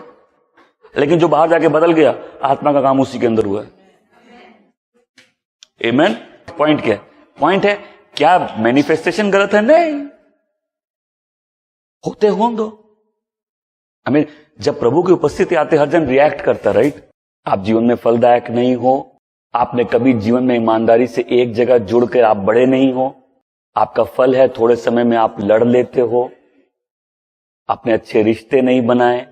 लेकिन जो बाहर जाके बदल गया, आत्मा का काम उसी के अंदर हुआ है। आमीन। पॉइंट क्या है? पॉइंट है क्या मैनिफेस्टेशन गलत है? नहीं, होते हों दो। आमीन। जब प्रभु की उपस्थिति आते हर जन रिएक्ट करता, राइट? आप जीवन में फलदायक नहीं हो, आपने कभी जीवन में ईमानदारी से एक जगह जुड़कर आप बड़े नहीं हो, आपका फल है थोड़े समय में आप लड़ लेते हो, आपने अच्छे रिश्ते नहीं बनाए,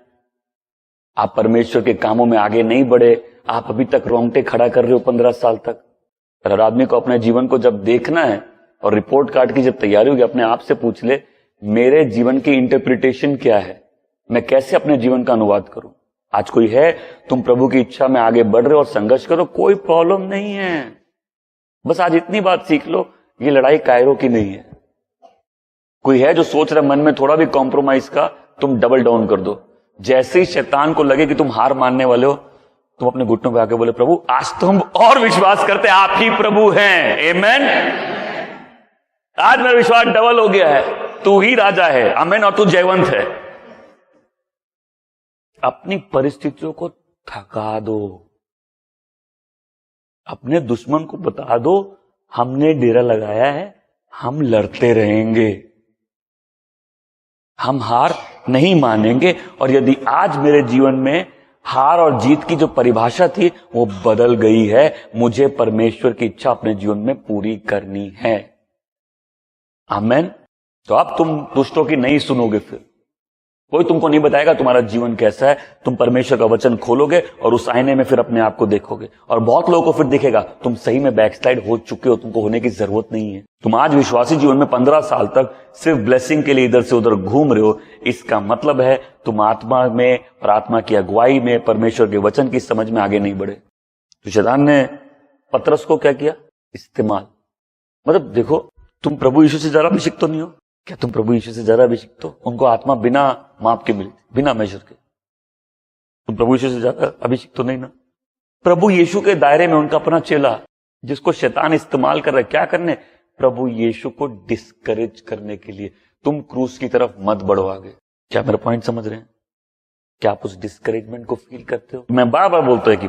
आप परमेश्वर के कामों में आगे नहीं बढ़े, आप अभी तक रोंगटे खड़ा कर रहे हो 15 साल तक। हर आदमी को अपने जीवन को जब देखना है और रिपोर्ट कार्ड की जब तैयारी होगी, अपने आप से पूछ ले, मेरे जीवन की इंटरप्रिटेशन क्या है? मैं कैसे अपने जीवन का अनुवाद करूं? आज कोई है, तुम प्रभु की इच्छा में आगे बढ़ रहे हो और संघर्ष करो, कोई प्रॉब्लम नहीं है। बस आज इतनी बात सीख लो, ये लड़ाई कायरों की नहीं है। कोई है जो सोच रहा मन में थोड़ा भी कॉम्प्रोमाइज का, तुम डबल डाउन कर दो। जैसे ही शैतान को लगे कि तुम हार मानने वाले हो, तुम अपने घुटनों पे आके बोले, प्रभु आज तो हम और विश्वास करते आप ही प्रभु हैं। आमीन। आज मेरा विश्वास डबल हो गया है, तू ही राजा है। आमीन। और तू जयवंत है। अपनी परिस्थितियों को थका दो। अपने दुश्मन को बता दो हमने डेरा लगाया है, हम लड़ते रहेंगे, हम हार नहीं मानेंगे। और यदि आज मेरे जीवन में हार और जीत की जो परिभाषा थी वो बदल गई है, मुझे परमेश्वर की इच्छा अपने जीवन में पूरी करनी है। आमेन। तो अब तुम दुष्टों की नहीं सुनोगे, फिर कोई तुमको नहीं बताएगा तुम्हारा जीवन कैसा है। तुम परमेश्वर का वचन खोलोगे और उस आईने में फिर अपने आप को देखोगे, और बहुत लोगों को फिर दिखेगा तुम सही में बैकस्लाइड हो चुके हो, तुमको होने की जरूरत नहीं है। तुम आज विश्वासी जीवन में 15 साल तक सिर्फ ब्लेसिंग के लिए इधर से उधर घूम रहे हो, इसका मतलब है तुम आत्मा में और आत्मा की अगुवाई में परमेश्वर के वचन की समझ में आगे नहीं बढ़े। तो शैतान ने पतरस को क्या किया? इस्तेमाल। मतलब देखो, तुम प्रभु यीशु से ज्यादा अभिषिक्त तो नहीं हो क्या? तुम प्रभु यीशु से ज्यादा अभिषिक्त हो? उनको आत्मा बिना माप के मिली, बिना मेजर के। तुम प्रभु यीशु से ज्यादा अभिषिक्त तो नहीं ना? प्रभु यीशु के दायरे में उनका अपना चेला, जिसको शैतान इस्तेमाल कर रहा है, क्या करने? प्रभु यीशु को डिस्करेज करने के लिए। तुम क्रूस की तरफ मत बढ़ो आगे। क्या मेरा पॉइंट समझ रहे हैं? क्या आप उस डिस्करेजमेंट को फील करते हो? मैं बार बार बोलता है कि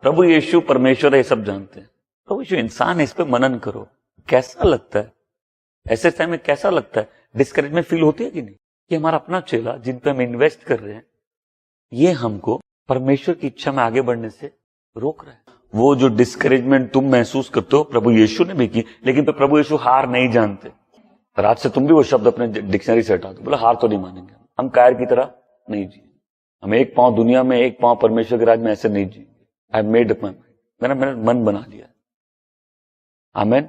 प्रभु यीशु परमेश्वर है, ये सब जानते हैं। प्रभु यीशु इंसान है, इस पे मनन करो। कैसा लगता है ऐसे टाइम में? कैसा लगता है? डिस्करेजमेंट फील होती है कि नहीं? कि हमारा अपना चेला जिन पे हम इन्वेस्ट कर रहे हैं, ये हमको परमेश्वर की इच्छा में आगे बढ़ने से रोक रहा है। वो जो डिस्करेजमेंट तुम महसूस करते हो, प्रभु यीशु ने भी की, लेकिन प्रभु यीशु हार नहीं जानते। पर आज से तुम भी वो शब्द अपने डिक्शनरी से हटा दो, बोला हार तो नहीं मानेंगे, हम कायर की तरह नहीं जिए, हम एक पांव दुनिया में एक पांव परमेश्वर के राज में ऐसे नहीं जिएंगे। I made up my mind, मैंने मन बना लिया। आमेन।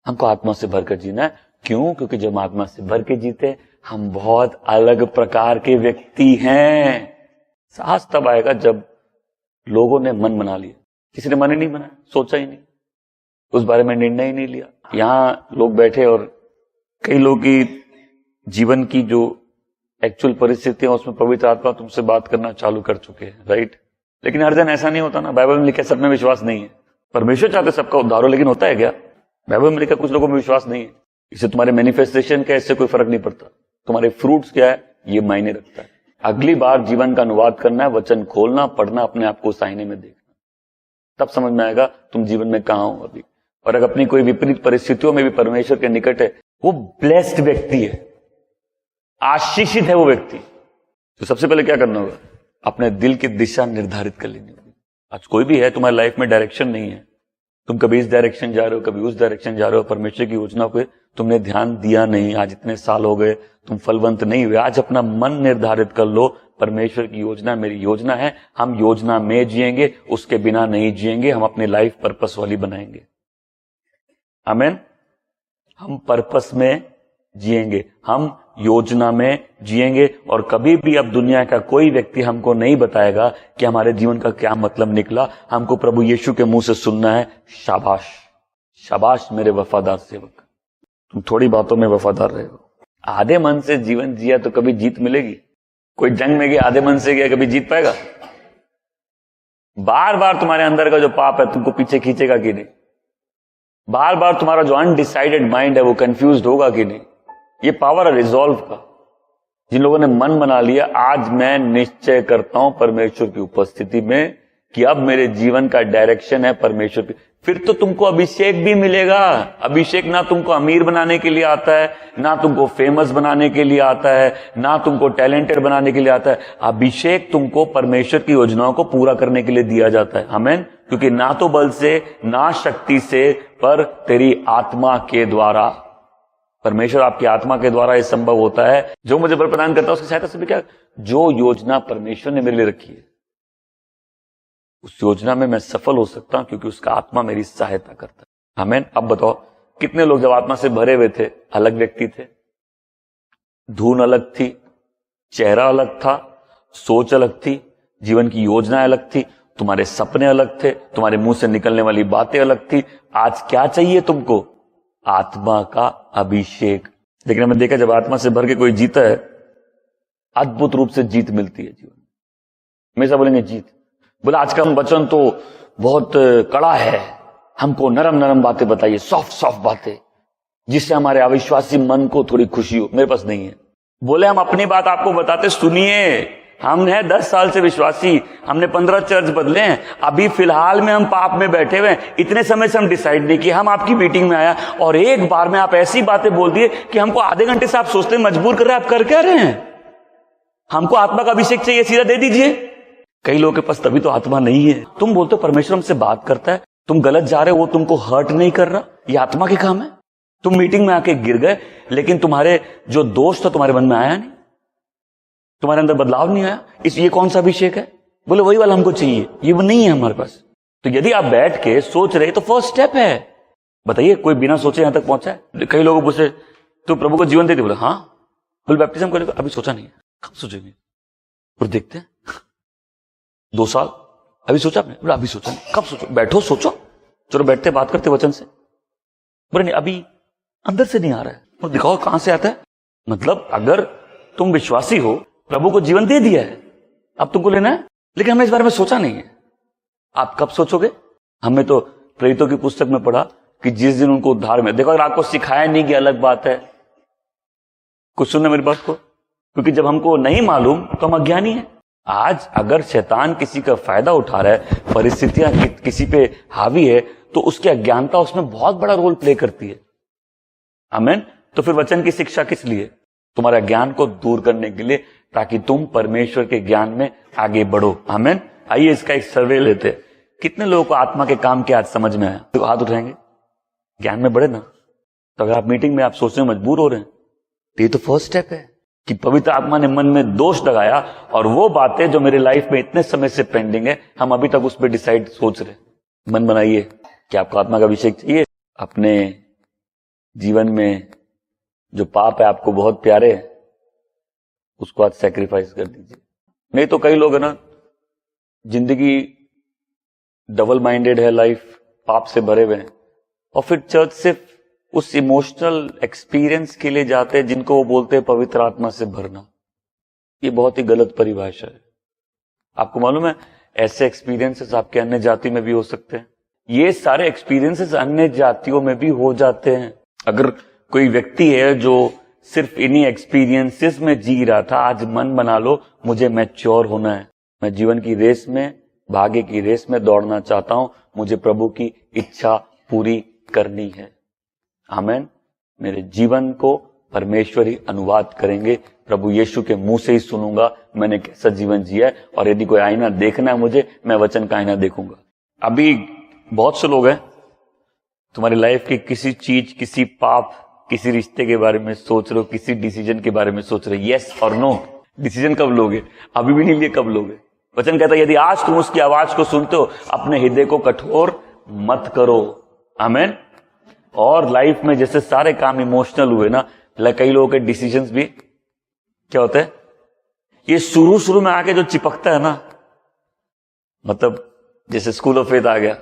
हमको आत्मा से भरकर जीना है। क्यों? क्योंकि जब आत्मा से भर के जीते हम बहुत अलग प्रकार के व्यक्ति हैं। साहस तब आएगा जब लोगों ने मन बना लिया। किसी ने मन ही नहीं बनाया, सोचा ही नहीं, उस बारे में निर्णय ही नहीं लिया। यहां लोग बैठे और कई लोगों की जीवन की जो एक्चुअल परिस्थितियां, उसमें पवित्र आत्मा तुमसे बात करना चालू कर चुके हैं, राइट? लेकिन हर जन ऐसा नहीं होता ना। बाइबल में लिखा सब में विश्वास नहीं है। परमेश्वर चाहते सबका उद्धार हो, लेकिन होता है क्या? बाइबल में लिखा कुछ लोगों में विश्वास नहीं है। इससे तुम्हारे मैनिफेस्टेशन क्या है, इससे कोई फर्क नहीं पड़ता। तुम्हारे फ्रूट्स क्या है, ये मायने रखता है। अगली बार जीवन का अनुवाद करना है, वचन खोलना, पढ़ना, अपने आप को उस आईने में देखना, तब समझ में आएगा तुम जीवन में कहां हो अभी। और अगर अपनी कोई विपरीत परिस्थितियों में भी परमेश्वर के निकट है, वो ब्लेस्ड व्यक्ति है, आशीषित है वो व्यक्ति। तो सबसे पहले क्या करना होगा? अपने दिल की दिशा निर्धारित कर लेनी होगी। आज कोई भी है, तुम्हारी लाइफ में डायरेक्शन नहीं है, तुम कभी इस डायरेक्शन जा रहे हो, कभी उस डायरेक्शन जा रहे हो, परमेश्वर की योजना पे तुमने ध्यान दिया नहीं, आज इतने साल हो गए, तुम फलवंत नहीं हुए। आज अपना मन निर्धारित कर लो, परमेश्वर की योजना मेरी योजना है, हम योजना में जिएंगे, उसके बिना नहीं जिएंगे। हम अपनी लाइफ पर्पस वाली बनाएंगे। आमीन। हम पर्पस में जिएंगे, हम योजना में जिएंगे। और कभी भी अब दुनिया का कोई व्यक्ति हमको नहीं बताएगा कि हमारे जीवन का क्या मतलब निकला। हमको प्रभु यीशु के मुंह से सुनना है, शाबाश शाबाश मेरे वफादार सेवक, तुम थोड़ी बातों में वफादार रहे हो। आधे मन से जीवन जिया तो कभी जीत मिलेगी? कोई जंग में गया, आधे मन से गया, कभी जीत पाएगा? बार बार तुम्हारे अंदर का जो पाप है तुमको पीछे खींचेगा कि नहीं? बार बार तुम्हारा जो अनडिसाइडेड माइंड है वो कंफ्यूज्ड होगा कि नहीं? ये पावर है रिजॉल्व का। जिन लोगों ने मन बना लिया, आज मैं निश्चय करता हूं परमेश्वर की उपस्थिति में कि अब मेरे जीवन का डायरेक्शन है परमेश्वर की, फिर तो तुमको अभिषेक भी मिलेगा। अभिषेक ना तुमको अमीर बनाने के लिए आता है, ना तुमको फेमस बनाने के लिए आता है, ना तुमको टैलेंटेड बनाने के लिए आता है। अभिषेक तुमको परमेश्वर की योजनाओं को पूरा करने के लिए दिया जाता है। आमीन। क्योंकि ना तो बल से, ना शक्ति से, पर तेरी आत्मा के द्वारा। परमेश्वर आपकी आत्मा के द्वारा ये संभव होता है। जो मुझे बल प्रदान करता है उसकी सहायता से भी क्या, जो योजना परमेश्वर ने मेरे लिए रखी है उस योजना में मैं सफल हो सकता हूं, क्योंकि उसका आत्मा मेरी सहायता करता है। आमीन। अब बताओ, कितने लोग जब आत्मा से भरे हुए थे अलग व्यक्ति थे? धुन अलग थी, चेहरा अलग था, सोच अलग थी, जीवन की योजना अलग थी, तुम्हारे सपने अलग थे, तुम्हारे मुंह से निकलने वाली बातें अलग थी। आज क्या चाहिए तुमको? आत्मा का अभिषेक। लेकिन हमने देखा जब आत्मा से भर के कोई जीता है, अद्भुत रूप से जीत मिलती है जीवन। हमेशा बोलेंगे जीत। बोला आज का वचन तो बहुत कड़ा है, हमको नरम नरम बातें बताइए, सॉफ्ट सॉफ्ट बातें, जिससे हमारे अविश्वासी मन को थोड़ी खुशी हो। मेरे पास नहीं है। बोले हम अपनी बात आपको बताते, सुनिए, हम हैं 10 साल से विश्वासी, हमने 15 चर्च बदले हैं, अभी फिलहाल में हम पाप में बैठे हुए हैं। इतने समय से हम डिसाइड नहीं किया। हम आपकी मीटिंग में आया और एक बार में आप ऐसी बातें बोल दिए कि हमको आधे घंटे से आप सोचते मजबूर कर रहे हैं। आप कर क्या रहे हैं? हमको आत्मा का अभिषेक चाहिए, सीधा दे दीजिए। कई लोगों के पास तभी तो आत्मा नहीं है। तुम बोलते हो परमेश्वर हमसे बात करता है, तुम गलत जा रहे हो, वो तुमको हर्ट नहीं कर रहा, ये आत्मा के काम है। तुम मीटिंग में आके गिर गए, लेकिन तुम्हारे जो दोष था तुम्हारे मन में आया नहीं, तुम्हारे अंदर बदलाव नहीं आया। ये कौन सा अभिषेक है? बोले वही वाला हमको चाहिए, ये वो नहीं है हमारे पास। तो यदि आप बैठ के सोच रहे तो फर्स्ट स्टेप है। बताइए, कोई बिना सोचे यहां तक पहुंचा है? कई लोगों पूछे तो प्रभु को जीवन दे दे, बोले हाँ। बोले बैप्टिज्म को अभी सोचा नहीं है। कब सोचेंगे? और देखते हैं 2 साल अभी सोचा आपने? बोले अभी सोचा नहीं। कब सोचो? बैठो सोचो, चलो बैठते बात करते वचन से। बोले नहीं, अभी अंदर से नहीं आ रहा है। और दिखाओ कहां से आता है। मतलब अगर तुम विश्वासी हो, प्रभु को जीवन दे दिया है, अब तुमको लेना है, लेकिन हमने इस बारे में सोचा नहीं है। आप कब सोचोगे? हमें तो प्रेरितों की पुस्तक में पढ़ा कि जिस दिन उनको उद्धार में, देखो अगर आपको सिखाया नहीं कि अलग बात है, कुछ सुनना मेरी बात को, क्योंकि जब हमको नहीं मालूम तो हम अज्ञानी हैं। आज अगर शैतान किसी का फायदा उठा रहा है, परिस्थितियां किसी पे हावी है, तो उसकी अज्ञानता उसमें बहुत बड़ा रोल प्ले करती है। आमीन। तो फिर वचन की शिक्षा किस लिए? तुम्हारे ज्ञान को दूर करने के लिए, ताकि तुम परमेश्वर के ज्ञान में आगे बढ़ो। आमीन। आइए इसका एक सर्वे लेते हैं। कितने लोगों को आत्मा के काम के आज समझ में आया? तो हाथ उठाएंगे। ज्ञान में बढ़े ना। तो अगर आप मीटिंग में आप सोचने में मजबूर हो रहे हैं, तो ये तो फर्स्ट स्टेप है कि पवित्र आत्मा ने मन में दोष लगाया, और वो बातें जो मेरे लाइफ में इतने समय से पेंडिंग है, हम अभी तक उस पर डिसाइड सोच रहे। मन बनाइए कि आपको आत्मा का अभिषेक चाहिए। अपने जीवन में जो पाप है आपको बहुत प्यारे है, उसको आज सैक्रिफाइस कर दीजिए। नहीं तो कई लोग है ना, जिंदगी डबल माइंडेड है, लाइफ पाप से भरे हुए हैं, और फिर चर्च सिर्फ उस इमोशनल एक्सपीरियंस के लिए जाते हैं जिनको वो बोलते हैं पवित्र आत्मा से भरना। ये बहुत ही गलत परिभाषा है। आपको मालूम है ऐसे एक्सपीरियंसेस आपके अन्य जाति में भी हो सकते हैं। ये सारे एक्सपीरियंसेस अन्य जातियों में भी हो जाते हैं। अगर कोई व्यक्ति है जो सिर्फ इन्हीं एक्सपीरियंसेस में जी रहा था, आज मन बना लो मुझे मैच्योर होना है, मैं जीवन की रेस में, भाग्य की रेस में दौड़ना चाहता हूं, मुझे प्रभु की इच्छा पूरी करनी है। आमीन। मेरे जीवन को परमेश्वर ही अनुवाद करेंगे। प्रभु यीशु के मुंह से ही सुनूंगा मैंने कैसा जीवन जिया है, और यदि कोई आईना देखना है मुझे, मैं वचन का आईना देखूंगा। अभी बहुत से लोग हैं, तुम्हारी लाइफ की किसी चीज, किसी पाप, किसी रिश्ते के बारे में सोच रहे हो, किसी डिसीजन के बारे में सोच रहे हो। यस और नो। डिसीजन कब लोगे? अभी भी नहीं लिए, कब लोगे? वचन कहता है यदि आज तुम उसकी आवाज को सुनते हो, अपने हृदय को कठोर मत करो। आमीन। और लाइफ में जैसे सारे काम इमोशनल हुए ना, कई लोगों के डिसीजंस भी क्या होते हैं, ये शुरू में आके जो चिपकता है ना, मतलब जैसे स्कूल ऑफ फेथ आ गया,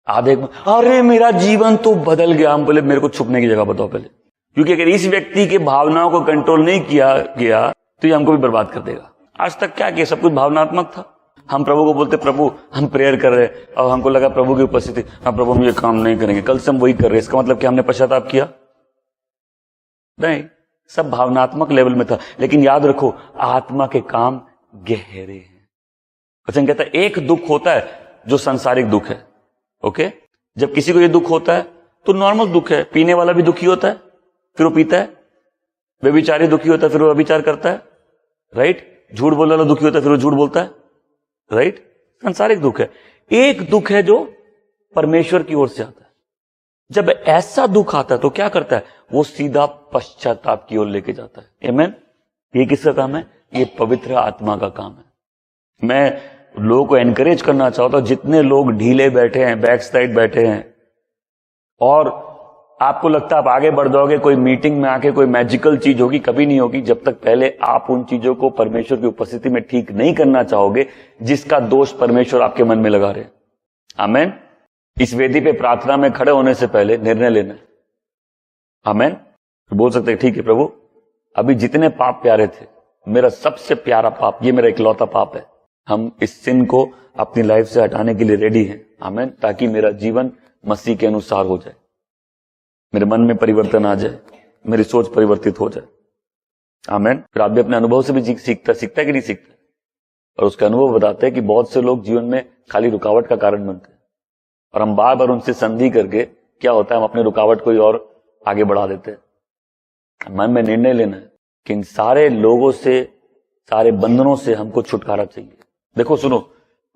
आधे अरे मेरा जीवन तो बदल गया। हम बोले मेरे को छुपने की जगह बताओ पहले, क्योंकि अगर इस व्यक्ति के भावनाओं को कंट्रोल नहीं किया तो ये हमको भी बर्बाद कर देगा। आज तक क्या किया? सब कुछ भावनात्मक था। हम प्रभु को बोलते प्रभु हम प्रेयर कर रहे हैं, और हमको लगा प्रभु की उपस्थिति, हाँ प्रभु हम ये काम नहीं करेंगे, कल से हम वही कर रहे हैं। इसका मतलब कि हमने पश्चाताप किया नहीं, सब भावनात्मक लेवल में था। लेकिन याद रखो आत्मा के काम गहरे हैं। वचन कहता है एक दुख होता है जो सांसारिक दुख है। ओके, जब किसी को ये दुख होता है तो नॉर्मल दुख है। पीने वाला भी दुखी होता है फिर वो पीता है, व्यभिचारी दुखी होता है फिर वो व्यभिचार करता है, राइट। झूठ बोलने वाला दुखी होता है फिर वो झूठ बोलता है, राइट। सांसारिक दुख है। एक दुख है जो परमेश्वर की ओर से आता है। जब ऐसा दुख आता है तो क्या करता है? वो सीधा पश्चाताप की ओर लेके जाता है। आमीन। ये किसका काम है? ये पवित्र आत्मा का काम है। मैं लोगों को एनकरेज करना चाहता हूं, जितने लोग ढीले बैठे हैं, बैक साइड बैठे हैं, और आपको लगता है आप आगे बढ़ जाओगे, कोई मीटिंग में आके कोई मैजिकल चीज होगी, कभी नहीं होगी जब तक पहले आप उन चीजों को परमेश्वर की उपस्थिति में ठीक नहीं करना चाहोगे जिसका दोष परमेश्वर आपके मन में लगा रहे। आमीन। इस वेदी पे प्रार्थना में खड़े होने से पहले निर्णय लेना है। आमीन। बोल सकते हैं ठीक है प्रभु, अभी जितने पाप प्यारे थे, मेरा सबसे प्यारा पाप, ये मेरा इकलौता पाप है, हम इस सिन को अपनी लाइफ से हटाने के लिए रेडी हैं। आमीन। ताकि मेरा जीवन मसीह के अनुसार हो जाए, मेरे मन में परिवर्तन आ जाए, मेरी सोच परिवर्तित हो जाए। आमीन। फिर आप भी अपने अनुभव से भी सीखता है कि नहीं सीखता? और उसका अनुभव बताते हैं कि बहुत से लोग जीवन में खाली रुकावट का कारण बनते हैं और हम बार बार उनसे संधि करके क्या होता है, हम अपने रुकावट को और आगे बढ़ा देते हैं। मन में निर्णय लेना है कि इन सारे लोगों से, सारे बंधनों से हमको छुटकारा चाहिए। देखो सुनो,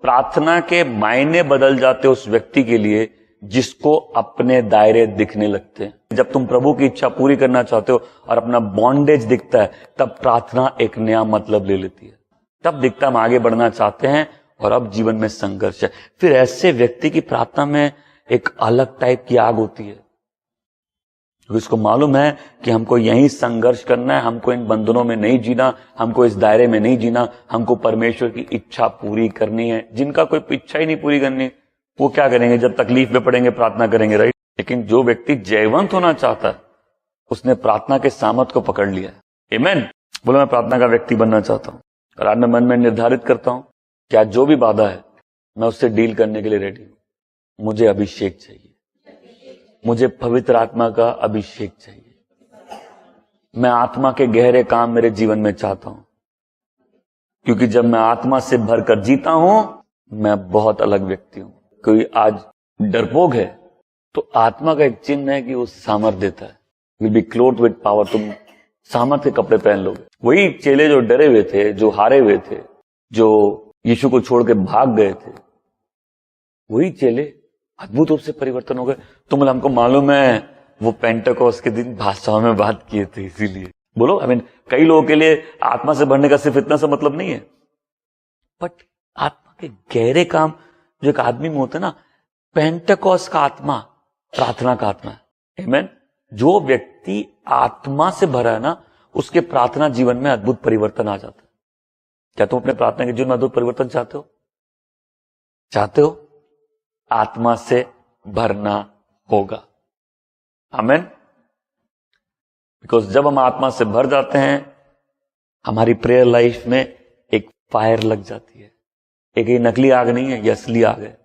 प्रार्थना के मायने बदल जाते उस व्यक्ति के लिए जिसको अपने दायरे दिखने लगते हैं। जब तुम प्रभु की इच्छा पूरी करना चाहते हो और अपना बॉन्डेज दिखता है, तब प्रार्थना एक नया मतलब ले लेती है। तब दिखता हम आगे बढ़ना चाहते हैं और अब जीवन में संघर्ष है। फिर ऐसे व्यक्ति की प्रार्थना में एक अलग टाइप की आग होती है, क्योंकि उसको मालूम है कि हमको यही संघर्ष करना है, हमको इन बंधनों में नहीं जीना, हमको इस दायरे में नहीं जीना, हमको परमेश्वर की इच्छा पूरी करनी है। जिनका कोई इच्छा ही नहीं पूरी करनी, वो क्या करेंगे? जब तकलीफ में पड़ेंगे प्रार्थना करेंगे, राइट। लेकिन जो व्यक्ति जयवंत होना चाहता है, उसने प्रार्थना के सामर्थ को पकड़ लिया है। आमीन। बोलो, मैं प्रार्थना का व्यक्ति बनना चाहता हूं और आज मैं मन में निर्धारित करता हूं कि आज जो भी बाधा है मैं उससे डील करने के लिए रेडी हूं। मुझे अभिषेक चाहिए, मुझे पवित्र आत्मा का अभिषेक चाहिए। मैं आत्मा के गहरे काम मेरे जीवन में चाहता हूं, क्योंकि जब मैं आत्मा से भरकर जीता हूं, मैं बहुत अलग व्यक्ति हूं। कोई आज डरपोक है तो आत्मा का एक चिन्ह है कि वो सामर्थ्य देता है। Will be cloth with power. तुम सामर्थ्य के कपड़े पहन लोगे। वही चेले जो डरे हुए थे, जो हारे हुए थे, जो यीशु को छोड़ के भाग गए थे, वही चेले अद्भुत रूप से परिवर्तन हो गए। तो हमको मालूम है वो पेंटेकोस्ट के दिन भाषाओं में बात किए थे, इसीलिए। बोलो, कई लोगों के लिए आत्मा से भरने का सिर्फ इतना सा मतलब नहीं है, बट आत्मा के गहरे काम जो एक आदमी में होता है ना, पेंटेकोस्ट का आत्मा प्रार्थना का आत्मा है। आमीन। जो व्यक्ति आत्मा से भरा है ना, उसके प्रार्थना जीवन में अद्भुत परिवर्तन आ जाता है। क्या तुम अपने प्रार्थना के जीवन में अद्भुत परिवर्तन चाहते हो? चाहते हो? आत्मा से भरना होगा। आमीन। बिकॉज जब हम आत्मा से भर जाते हैं, हमारी प्रेयर लाइफ में एक फायर लग जाती है। एक ये नकली आग नहीं है, ये असली आग है।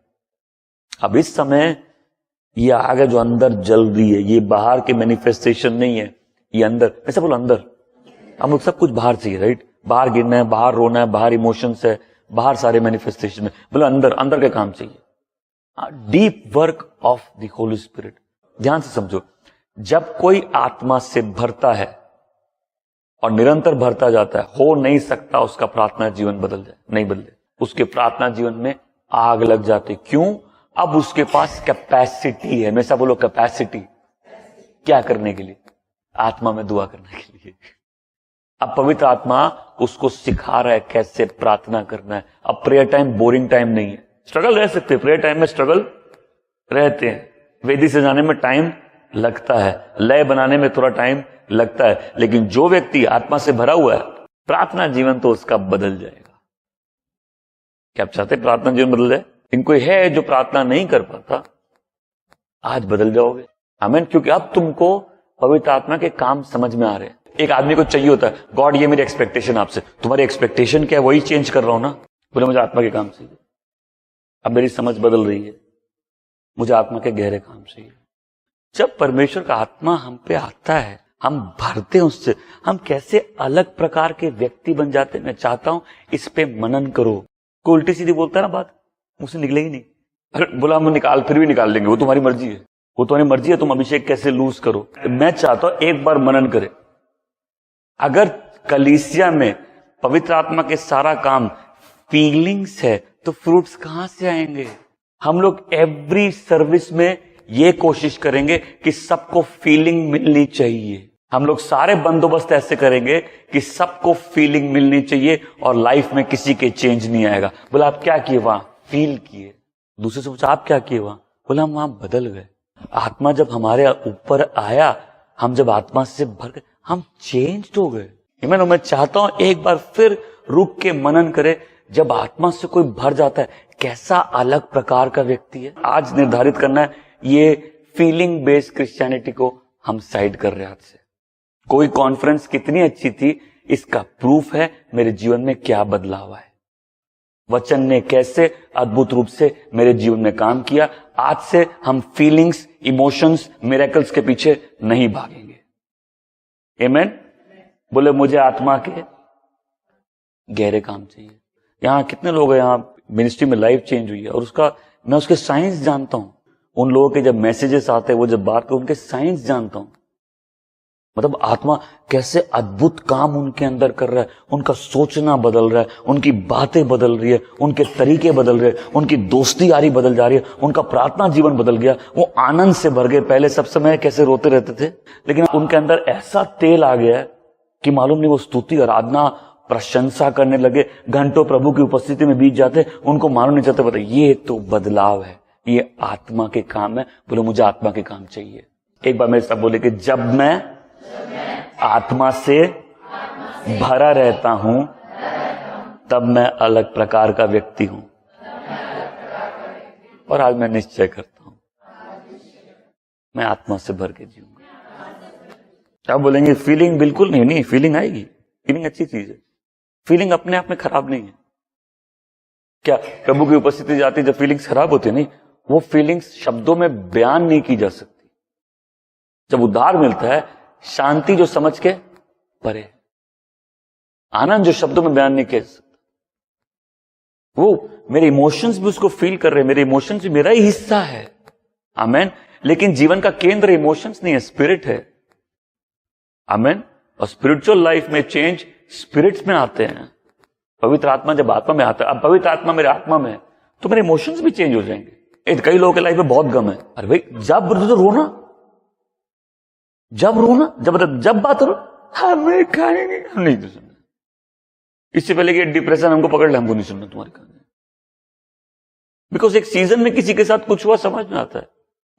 अब इस समय ये आग है जो अंदर जल रही है, ये बाहर के मैनिफेस्टेशन नहीं है, ये अंदर। ऐसा बोलो, अंदर। हम सब कुछ बाहर चाहिए, राइट। बाहर गिरना है, बाहर रोना है, बाहर इमोशंस है, बाहर सारे मैनिफेस्टेशन है। बोलो, अंदर, अंदर के काम चाहिए। Deep work of the Holi spirit. ध्यान से समझो, जब कोई आत्मा से भरता है और निरंतर भरता जाता है, हो नहीं सकता उसका प्रार्थना जीवन बदल जाए, नहीं बदले। उसके प्रार्थना जीवन में आग लग जाती। क्यों? अब उसके पास कैपेसिटी है। हमेशा बोलो, कैपेसिटी। क्या करने के लिए? आत्मा में दुआ करने के लिए। अब पवित्र आत्मा उसको सिखा रहा है कैसे प्रार्थना करना है। अब प्रेयर टाइम बोरिंग टाइम नहीं है। स्ट्रगल रह सकते, प्रेयर टाइम में स्ट्रगल रहते हैं, वेदी से जाने में टाइम लगता है, लय बनाने में थोड़ा टाइम लगता है, लेकिन जो व्यक्ति आत्मा से भरा हुआ है, प्रार्थना जीवन तो उसका बदल जाएगा। क्या आप चाहते प्रार्थना जीवन बदल जाए? इनको है जो प्रार्थना नहीं कर पाता, आज बदल जाओगे। आमीन। क्योंकि अब तुमको पवित्र आत्मा के काम समझ में आ रहे हैं। एक आदमी को चाहिए होता है, गॉड ये मेरी एक्सपेक्टेशन आपसे। तुम्हारी एक्सपेक्टेशन क्या है? वही चेंज कर रहा हूं ना। बोले, मुझे आत्मा के काम चाहिए। अब मेरी समझ बदल रही है, मुझे आत्मा के गहरे काम चाहिए। जब परमेश्वर का आत्मा हम पे आता है, हम भरते हैं उससे, हम कैसे अलग प्रकार के व्यक्ति बन जाते हैं। मैं चाहता हूं इस पे मनन करो। कोई उल्टी सीधी बोलता है ना बात, मुझसे निकलेगी नहीं। अरे बोला, हम फिर भी निकाल लेंगे, वो तुम्हारी मर्जी है, वो तुम्हारी मर्जी है, तुम अभिषेक कैसे लूज करो। मैं चाहता हूं एक बार मनन करे। अगर कलीसिया में पवित्र आत्मा के सारा काम फीलिंग्स है, तो फ्रूट्स कहां से आएंगे? हम लोग एवरी सर्विस में ये कोशिश करेंगे कि सबको फीलिंग मिलनी चाहिए। हम लोग सारे बंदोबस्त ऐसे करेंगे कि सबको फीलिंग मिलनी चाहिए और लाइफ में किसी के चेंज नहीं आएगा। बोला, आप क्या किए? वहां फील किए। दूसरे से पूछा, आप क्या किए वहां? बोला, हम वहां बदल गए। आत्मा जब हमारे ऊपर आया, हम जब आत्मा से भर गए, हम चेंज हो गए। मैं चाहता हूं एक बार फिर रुक के मनन करे। जब आत्मा से कोई भर जाता है, कैसा अलग प्रकार का व्यक्ति है। आज निर्धारित करना है, ये फीलिंग बेस्ड क्रिश्चियनिटी को हम साइड कर रहे हैं। आज से कोई कॉन्फ्रेंस कितनी अच्छी थी, इसका प्रूफ है मेरे जीवन में क्या बदलाव है। वचन ने कैसे अद्भुत रूप से मेरे जीवन में काम किया। आज से हम फीलिंग्स, इमोशंस, मिरेकल्स के पीछे नहीं भागेंगे। आमीन। बोले, मुझे आत्मा के गहरे काम चाहिए। यहाँ कितने लोग हैं, यहाँ मिनिस्ट्री में लाइफ चेंज हुई है, और मैं उसके साइंस जानता हूं। उन लोगों के जब मैसेजेस आते हैं, वो जब बात करते, उनके साइंस जानता हूं। मतलब आत्मा कैसे अद्भुत काम उनके अंदर कर रहा है, उनका सोचना बदल रहा है, उनकी बातें बदल रही है, उनके तरीके बदल रहे हैं, उनकी दोस्ती यारी बदल जा रही है, उनका प्रार्थना जीवन बदल गया, वो आनंद से भर गए। पहले सब समय कैसे रोते रहते थे, लेकिन उनके अंदर ऐसा तेल आ गया है कि मालूम नहीं, वो स्तुति आराधना प्रशंसा करने लगे, घंटों प्रभु की उपस्थिति में बीत जाते, उनको मालूम नहीं चलता। पता ये तो बदलाव है, ये आत्मा के काम है। बोले मुझे आत्मा के काम चाहिए। एक बार मेरे साथ बोले कि जब मैं आत्मा से भरा रहता हूं तब मैं अलग प्रकार का व्यक्ति हूं। और आज मैं निश्चय करता हूं मैं आत्मा से भर के जीऊंगा। आप बोलेंगे फीलिंग बिल्कुल नहीं, फीलिंग आएगी, फीलिंग अच्छी चीज है, फीलिंग अपने आप में खराब नहीं है। क्या प्रभु की उपस्थिति जाती जब फीलिंग्स खराब होती है? नहीं, वो फीलिंग्स शब्दों में बयान नहीं की जा सकती। जब उद्धार मिलता है, शांति जो समझ के परे, आनंद जो शब्दों में बयान नहीं किया जा सकता, वो मेरे इमोशंस भी उसको फील कर रहे हैं, मेरे इमोशंस भी मेरा ही हिस्सा है। आमेन। लेकिन जीवन का केंद्र इमोशंस नहीं है, स्पिरिट है। आमेन। और स्पिरिचुअल लाइफ में चेंज स्पिरिट्स में आते हैं। पवित्र आत्मा जब आत्मा में आता है, अब पवित्र आत्मा मेरे आत्मा में है, तो मेरे इमोशंस भी चेंज हो जाएंगे। कई लोगों के लाइफ में बहुत गम है, अरे भाई जब रोना, जब बात करो, हमें खाएंगे, हम नहीं तो सुनना। इससे पहले कि डिप्रेशन हमको पकड़ ले, हमको नहीं सुनना तुम्हारी कहानी। बिकॉज एक सीजन में किसी के साथ कुछ हुआ, समझ में आता है,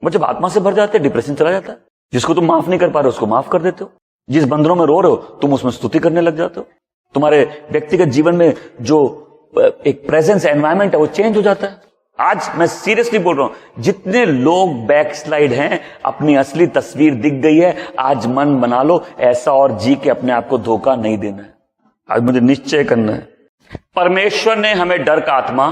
बट जब आत्मा से भर जाते हैं, डिप्रेशन चला जाता है। जिसको तुम माफ नहीं कर पा रहे उसको माफ कर देते हो, जिस बंधनों में रो रहे हो तुम उसमें स्तुति करने लग जाते हो। तुम्हारे व्यक्तिगत जीवन में जो एक प्रेजेंस एनवायरमेंट है वो चेंज हो जाता है। आज मैं सीरियसली बोल रहा हूं, जितने लोग बैकस्लाइड हैं, अपनी असली तस्वीर दिख गई है, आज मन बना लो ऐसा और जी के अपने आप को धोखा नहीं देना है। आज मुझे निश्चय करना है, परमेश्वर ने हमें डर का आत्मा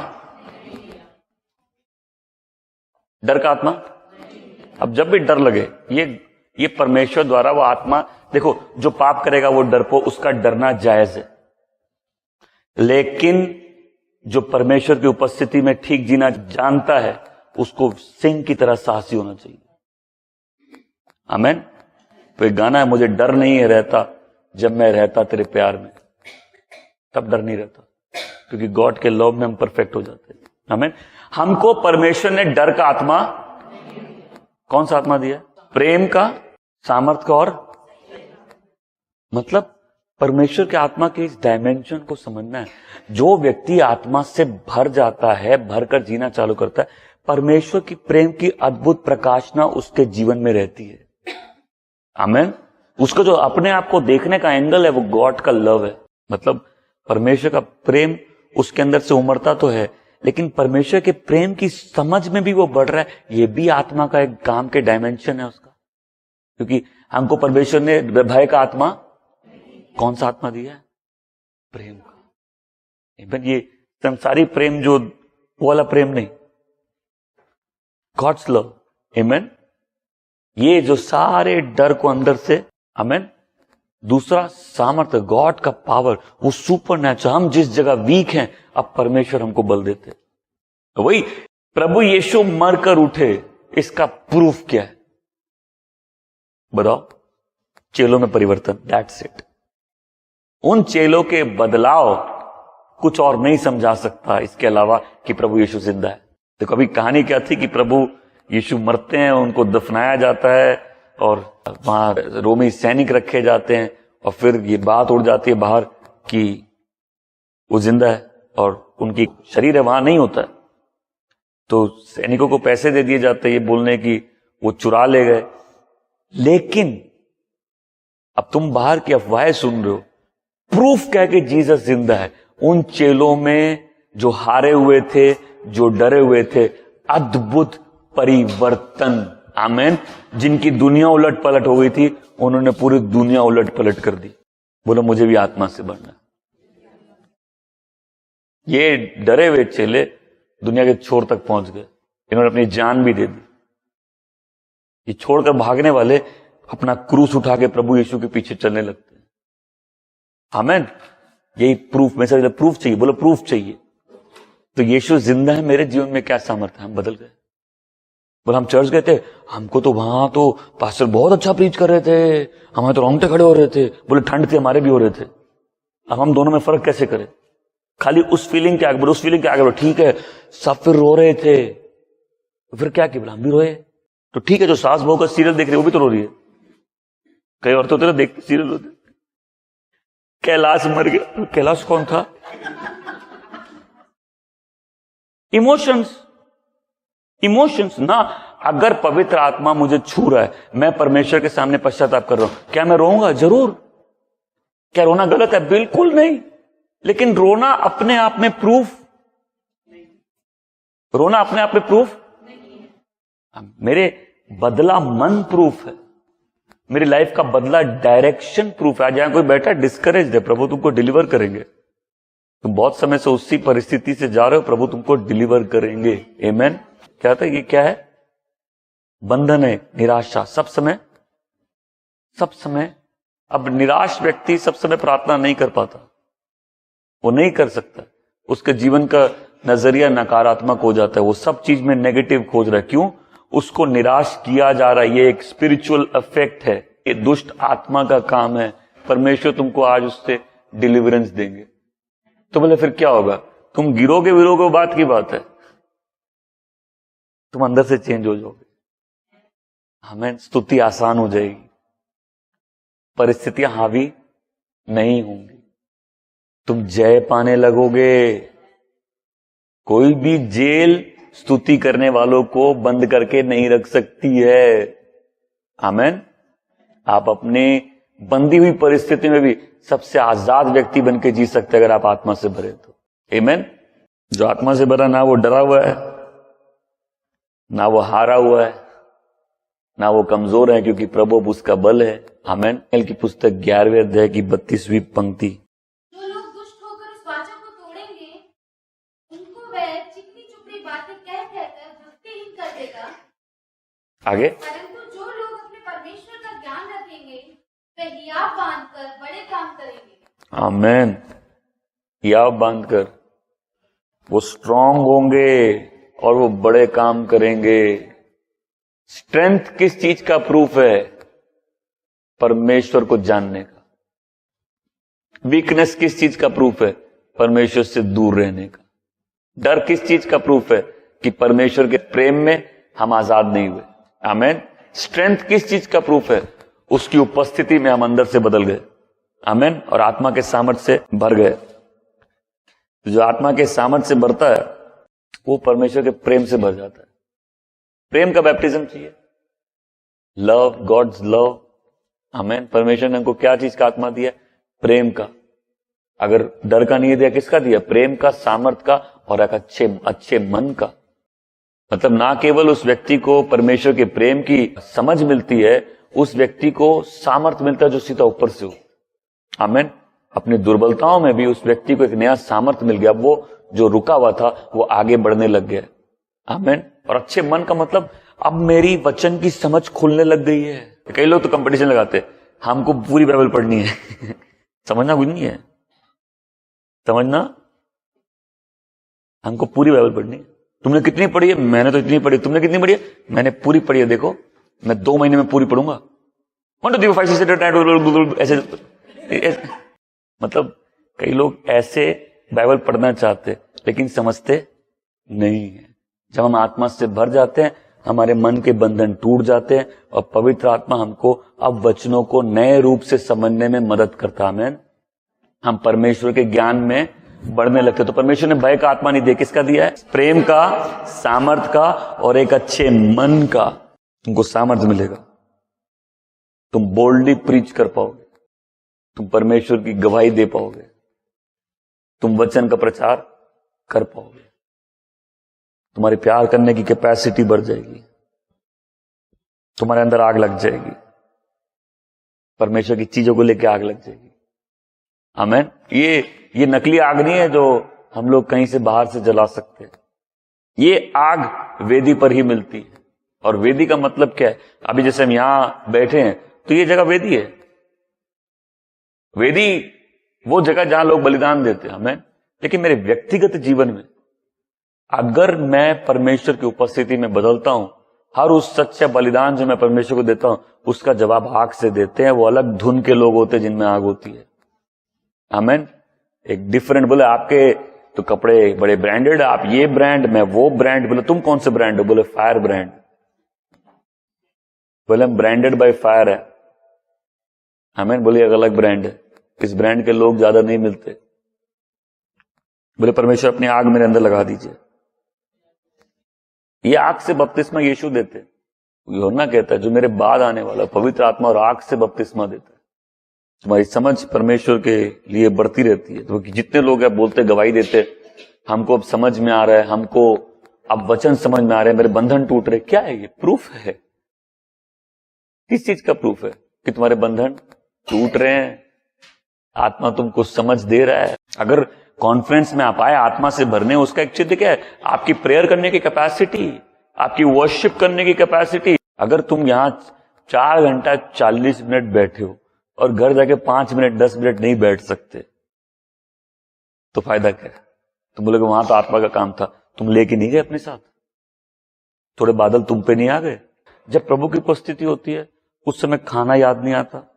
अब जब भी डर लगे, ये परमेश्वर द्वारा वो आत्मा, देखो जो पाप करेगा वो डरपोक, उसका डरना जायज है। लेकिन जो परमेश्वर की उपस्थिति में ठीक जीना जानता है, उसको सिंह की तरह साहसी होना चाहिए। आमेन। तो एक गाना है, मुझे डर नहीं है रहता जब मैं रहता तेरे प्यार में, तब डर नहीं रहता, क्योंकि गॉड के लव में हम परफेक्ट हो जाते हैं। आमेन। हमको परमेश्वर ने डर का आत्मा, कौन सा आत्मा दिया? प्रेम का, सामर्थ का, और मतलब परमेश्वर के आत्मा के इस डायमेंशन को समझना है। जो व्यक्ति आत्मा से भर जाता है, भरकर जीना चालू करता है, परमेश्वर की प्रेम की अद्भुत प्रकाशना उसके जीवन में रहती है। आमेन। उसको जो अपने आप को देखने का एंगल है वो गॉड का लव है। मतलब परमेश्वर का प्रेम उसके अंदर से उमड़ता तो है, लेकिन परमेश्वर के प्रेम की समझ में भी वो बढ़ रहा है। ये भी आत्मा का एक काम के डायमेंशन है उसका, क्योंकि हमको परमेश्वर ने भय का आत्मा, कौन सा आत्मा दिया है? प्रेम का। ये संसारी प्रेम जो वो वाला प्रेम नहीं, गॉड्स लव। आमेन। ये जो सारे डर को अंदर से, आमेन। दूसरा सामर्थ्य, गॉड का पावर, वो सुपर नेचुरल। हम जिस जगह वीक हैं, अब परमेश्वर हमको बल देते। तो वही प्रभु यीशु मरकर उठे, इसका प्रूफ क्या है बताओ? चेलों में परिवर्तन, दैट्स इट। उन चेलों के बदलाव कुछ और नहीं समझा सकता इसके अलावा कि प्रभु यीशु जिंदा है। तो कभी कहानी क्या थी कि प्रभु यीशु मरते हैं, उनको दफनाया जाता है और वहां रोमी सैनिक रखे जाते हैं, और फिर ये बात उड़ जाती है बाहर कि वो जिंदा है और उनकी शरीर है वहां नहीं होता है। तो सैनिकों को पैसे दे दिए जाते हैं ये बोलने की वो चुरा ले गए। लेकिन अब तुम बाहर की अफवाहें सुन रहे हो, प्रूफ क्या कि जीसस जिंदा है। उन चेलों में जो हारे हुए थे, जो डरे हुए थे, अद्भुत परिवर्तन। आमेन। जिनकी दुनिया उलट पलट हो गई थी, उन्होंने पूरी दुनिया उलट पलट कर दी। बोलो मुझे भी आत्मा से बढ़ना। ये डरे हुए चेले दुनिया के छोर तक पहुंच गए, इन्होंने अपनी जान भी दे दी। ये छोड़कर भागने वाले अपना क्रूस उठा के प्रभु यीशु के पीछे चलने लगते हैं। आमेन। यही प्रूफ, में से प्रूफ चाहिए, बोलो प्रूफ चाहिए। तो यीशु जिंदा है, मेरे जीवन में क्या सामर्थ्य है? हम बदल गए। बोले हम चर्च गए थे, हमको तो वहां तो पास्टर बहुत अच्छा प्रीच कर रहे थे, हमारे तो रोंगटे खड़े हो रहे थे। बोले ठंड थे, हमारे भी हो रहे थे। अब हम दोनों में फर्क कैसे करें? खाली उस फीलिंग के आगे बोले, उस फीलिंग के आगे बोले ठीक है, सब फिर रो रहे थे, तो फिर क्या किया? हम भी रोए। तो ठीक है, जो सास बहू का सीरियल देख रही है वो भी तो रो रही है। कई औरतें होते ना, देखते सीरियल होते, कैलाश मर गया। कैलाश कौन था? इमोशंस ना। अगर पवित्र आत्मा मुझे छू रहा है, मैं परमेश्वर के सामने पश्चाताप कर रहा हूं, क्या मैं रोऊंगा? जरूर। क्या रोना गलत है? बिल्कुल नहीं। लेकिन रोना अपने आप में प्रूफ, रोना अपने आप में प्रूफ मेरे बदला मन प्रूफ है, मेरी लाइफ का बदला डायरेक्शन प्रूफ है। आज यहां कोई बैठा डिस्करेज है, प्रभु तुमको डिलीवर करेंगे। तुम बहुत समय से उसी परिस्थिति से जा रहे हो, प्रभु तुमको डिलीवर करेंगे। आमेन। क्या था? ये क्या है? बंधन है, निराशा। सब समय अब निराश व्यक्ति सब समय प्रार्थना नहीं कर पाता, वो नहीं कर सकता। उसके जीवन का नजरिया नकारात्मक हो जाता है, वो सब चीज में नेगेटिव खोज रहा है। क्यों? उसको निराश किया जा रहा है। ये एक स्पिरिचुअल इफेक्ट है, ये दुष्ट आत्मा का काम है। परमेश्वर तुमको आज उससे डिलीवरेंस देंगे। तो बोले फिर क्या होगा? तुम गिरोगे विरोगे, बात की बात है, तुम अंदर से चेंज हो जाओगे। हमें स्तुति आसान हो जाएगी, परिस्थितियां हावी नहीं होंगी, तुम जय पाने लगोगे। कोई भी जेल स्तुति करने वालों को बंद करके नहीं रख सकती है। आमेन। आप अपने बंदी हुई परिस्थिति में भी सबसे आजाद व्यक्ति बन के जी सकते अगर आप आत्मा से भरे तो। आमेन। जो आत्मा से भरा, ना वो डरा हुआ है, ना वो हारा हुआ है, ना वो कमजोर है, क्योंकि प्रभु उसका बल है। आमेन। एल की पुस्तक 11वें अध्याय की 32वीं पंक्ति।
जो लोग दुष्ट होकर उस वाचा को तोड़ेंगे, उनको वह चिकनी चुपड़ी बातें कह कहकर भक्तिहीन कर देगा।
आगे।
परंतु जो लोग अपने परमेश्वर का ज्ञान रखेंगे, वे हियाव बांधकर बड़े काम करेंगे।
आमेन। हियाव बांधकर वो स्ट्रांग होंगे और वो बड़े काम करेंगे। स्ट्रेंथ किस चीज का प्रूफ है? परमेश्वर को जानने का। वीकनेस किस चीज का प्रूफ है? परमेश्वर से दूर रहने का। डर किस चीज का प्रूफ है? कि परमेश्वर के प्रेम में हम आजाद नहीं हुए। आमेन। स्ट्रेंथ किस चीज का प्रूफ है? उसकी उपस्थिति में हम अंदर से बदल गए। आमेन। और आत्मा के सामर्थ्य से भर गए। जो आत्मा के सामर्थ्य से भरता है वो परमेश्वर के प्रेम से भर जाता है। प्रेम का बैप्टिज्म चाहिए, लव, गॉड्स लव। आमेन। परमेश्वर ने हमको क्या चीज का आत्मा दिया? प्रेम का। अगर डर का नहीं दिया, किसका दिया? प्रेम का, सामर्थ का और एक अच्छे मन का। मतलब ना केवल उस व्यक्ति को परमेश्वर के प्रेम की समझ मिलती है, उस व्यक्ति को सामर्थ्य मिलता है जो सीधा ऊपर से हो। आमेन। अपनी दुर्बलताओं में भी उस व्यक्ति को एक नया सामर्थ्य मिल गया। वो जो रुका हुआ था वो आगे बढ़ने लग गया। आमेन। और अच्छे मन का मतलब अब मेरी वचन की समझ खुलने लग गई है। कई लोग तो कंपटीशन लगाते, हमको पूरी बाइबल पढ़नी है। समझना कुछ नहीं है, समझना हमको पूरी बाइबल पढ़नी है। तुमने कितनी पढ़ी है? मैंने तो इतनी पढ़ी। तुमने कितनी पढ़ी है? मैंने पूरी पढ़ी है। देखो मैं 2 महीने में पूरी पढ़ूंगा। 1 2 3 4 5 6 7 8 ऐसे। मतलब कई लोग ऐसे बाइबल पढ़ना चाहते लेकिन समझते नहीं है। जब हम आत्मा से भर जाते हैं, हमारे मन के बंधन टूट जाते हैं और पवित्र आत्मा हमको अब वचनों को नए रूप से समझने में मदद करता है। हम परमेश्वर के ज्ञान में बढ़ने लगते। तो परमेश्वर ने भय का आत्मा नहीं दिया, किसका दिया है? प्रेम का, सामर्थ का और एक अच्छे मन का। तुमको सामर्थ मिलेगा, तुम बोल्डली प्रीच कर पाओगे, तुम परमेश्वर की गवाही दे पाओगे, तुम वचन का प्रचार कर पाओगे, तुम्हारी प्यार करने की कैपेसिटी बढ़ जाएगी, तुम्हारे अंदर आग लग जाएगी, परमेश्वर की चीजों को लेकर आग लग जाएगी। आमेन। ये नकली आग नहीं है जो हम लोग कहीं से बाहर से जला सकते हैं। ये आग वेदी पर ही मिलती है। और वेदी का मतलब क्या है? अभी जैसे हम यहां बैठे हैं तो ये जगह वेदी है। वेदी वो जगह जहां लोग बलिदान देते हैं। आमेन। लेकिन मेरे व्यक्तिगत जीवन में अगर मैं परमेश्वर की उपस्थिति में बदलता हूं, हर उस सच्चा बलिदान जो मैं परमेश्वर को देता हूं, उसका जवाब आग से देते हैं। वो अलग धुन के लोग होते हैं जिनमें आग होती है। आमीन। एक डिफरेंट, बोले आपके तो कपड़े बड़े ब्रांडेड, आप ये ब्रांड, मैं वो ब्रांड। बोले तुम कौन से ब्रांड हो? बोले फायर ब्रांड। बोले हम ब्रांडेड बाय फायर है। आमीन। बोले एक अलग ब्रांड है, इस ब्रांड के लोग ज्यादा नहीं मिलते। बोले परमेश्वर अपनी आग मेरे अंदर लगा दीजिए। ये आग से बपतिस्मा यीशु देते। यूहन्ना कहता है जो मेरे बाद आने वाला पवित्र आत्मा और आग से बपतिस्मा देता है। तुम्हारी समझ परमेश्वर के लिए बढ़ती रहती है। तो जितने लोग हैं बोलते, गवाही देते, हमको अब समझ में आ रहा है, हमको अब वचन समझ में आ रहे हैं, मेरे बंधन टूट रहे। क्या है ये? प्रूफ है। किस चीज का प्रूफ है कि तुम्हारे बंधन टूट रहे हैं? आत्मा तुमको समझ दे रहा है। अगर कॉन्फ्रेंस में आप आए आत्मा से भरने, उसका एक चिन्ह क्या है? आपकी प्रेयर करने की कैपेसिटी, आपकी वर्शिप करने की कैपेसिटी। अगर तुम यहां 4 घंटा 40 मिनट बैठे हो और घर जाके 5 मिनट 10 मिनट नहीं बैठ सकते, तो फायदा क्या है? तुम बोलोगे वहां तो आत्मा का काम था, तुम लेके नहीं गए अपने साथ? थोड़े बादल तुम पे नहीं आ गए? जब प्रभु की उपस्थिति होती है उस समय खाना याद नहीं आता,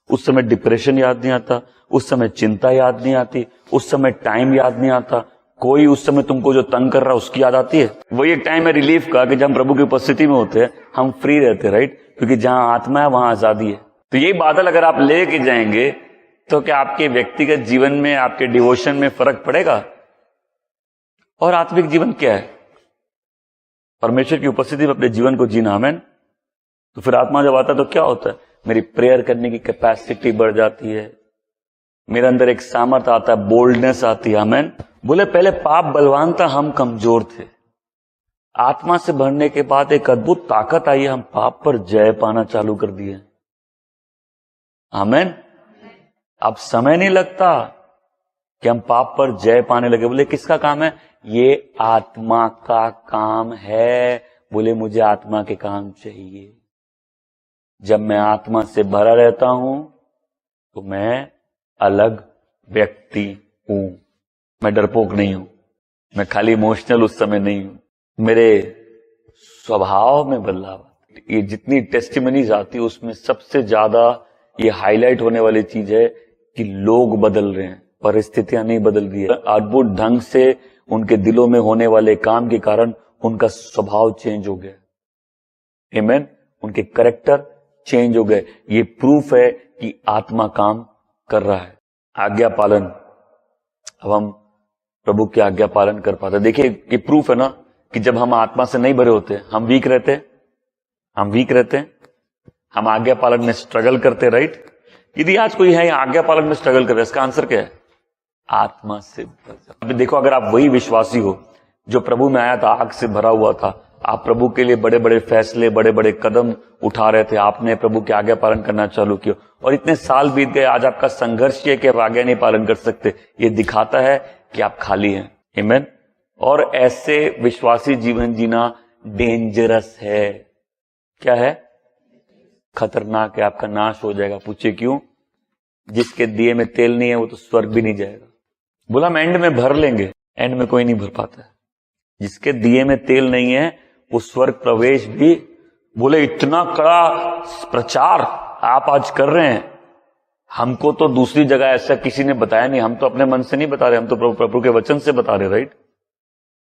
उस समय डिप्रेशन याद नहीं आता, उस समय चिंता याद नहीं आती, उस समय टाइम याद नहीं आता, कोई उस समय तुमको जो तंग कर रहा है उसकी याद आती है। वही एक टाइम है रिलीफ का कि जब हम प्रभु की उपस्थिति में होते हैं हम फ्री रहते हैं, राइट? क्योंकि जहां आत्मा है वहां आजादी है। तो यही बादल अगर आप लेके जाएंगे तो क्या आपके व्यक्तिगत जीवन में, आपके डिवोशन में फर्क पड़ेगा? और आत्मिक जीवन क्या है? परमेश्वर की उपस्थिति में अपने जीवन को जीना। आमीन। तो फिर आत्मा जब आता है तो क्या होता है? मेरी प्रेयर करने की कैपेसिटी बढ़ जाती है, मेरे अंदर एक सामर्थ्य आता है, बोल्डनेस आती है। आमीन। बोले पहले पाप बलवान था, हम कमजोर थे। आत्मा से भरने के बाद एक अद्भुत ताकत आई है, हम पाप पर जय पाना चालू कर दिए। आमीन। अब समय नहीं लगता कि हम पाप पर जय पाने लगे। बोले किसका काम है? ये आत्मा का काम है। बोले मुझे आत्मा के काम चाहिए। जब मैं आत्मा से भरा रहता हूं तो मैं अलग व्यक्ति हूं। मैं डरपोक नहीं हूं, मैं खाली इमोशनल उस समय नहीं हूं, मेरे स्वभाव में बदलाव। ये जितनी टेस्टिमनीज आती है उसमें सबसे ज्यादा ये हाईलाइट होने वाली चीज है कि लोग बदल रहे हैं, परिस्थितियां नहीं बदल रही है। अद्भुत ढंग से उनके दिलों में होने वाले काम के कारण उनका स्वभाव चेंज हो गया। आमीन। उनके कैरेक्टर चेंज हो गए। ये प्रूफ है कि आत्मा काम कर रहा है। आज्ञा पालन। अब हम प्रभु की आज्ञा पालन कर पाते। देखिए ये प्रूफ है ना कि जब हम आत्मा से नहीं भरे होते हम वीक रहते हैं, हम आज्ञा पालन में स्ट्रगल करते, राइट? यदि आज कोई है आज्ञा पालन में स्ट्रगल कर रहा है, इसका आंसर क्या है? आत्मा से भर जाओ। अभी देखो, अगर आप वही विश्वासी हो जो प्रभु में आया था, आग से भरा हुआ था, आप प्रभु के लिए बड़े बड़े फैसले, बड़े बड़े कदम उठा रहे थे, आपने प्रभु की आज्ञा पालन करना चालू किया और इतने साल बीत गए, आज आपका संघर्ष ये कि आप आज्ञा नहीं पालन कर सकते। ये दिखाता है कि आप खाली हैं। आमीन। और ऐसे विश्वासी जीवन जीना डेंजरस है। क्या है? खतरनाक है, आपका नाश हो जाएगा। पूछे क्यों? जिसके दिए में तेल नहीं है वो तो स्वर्ग भी नहीं जाएगा। बोला हम एंड में भर लेंगे, एंड में कोई नहीं भर पाता है। जिसके दिए में तेल नहीं है वो स्वर्ग प्रवेश भी, बोले इतना कड़ा प्रचार आप आज कर रहे हैं, हमको तो दूसरी जगह ऐसा किसी ने बताया नहीं, हम तो अपने मन से नहीं बता रहे, हम तो प्रभु के वचन से बता रहे, राइट?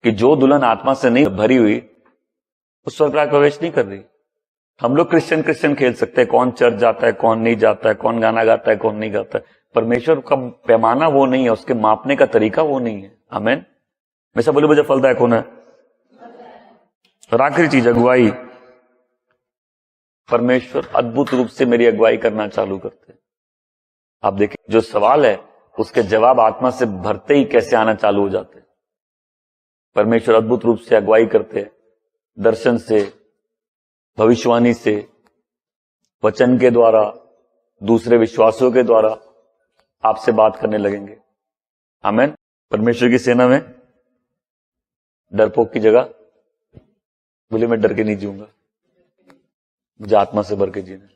कि जो दुल्हन आत्मा से नहीं भरी हुई वो स्वर्ग राज प्रवेश नहीं कर रही। हम लोग क्रिश्चियन खेल सकते हैं, कौन चर्च जाता है, कौन नहीं जाता है, कौन गाना गाता है, कौन नहीं गाता है। परमेश्वर का पैमाना वो नहीं है, उसके मापने का तरीका वो नहीं है। आमीन। मैं सब बोले मुझे फलदायक होना है। और आखिरी चीज, अगुवाई। परमेश्वर अद्भुत रूप से मेरी अगुवाई करना चालू करते हैं। आप देखिए जो सवाल है उसके जवाब आत्मा से भरते ही कैसे आना चालू हो जाते हैं। परमेश्वर अद्भुत रूप से अगुवाई करते हैं, दर्शन से, भविष्यवाणी से, वचन के द्वारा, दूसरे विश्वासों के द्वारा आपसे बात करने लगेंगे। आमीन। परमेश्वर की सेना में डरपोक की जगह बोले मैं डर के नहीं जीऊंगा, मुझे आत्मा से भर के जीना।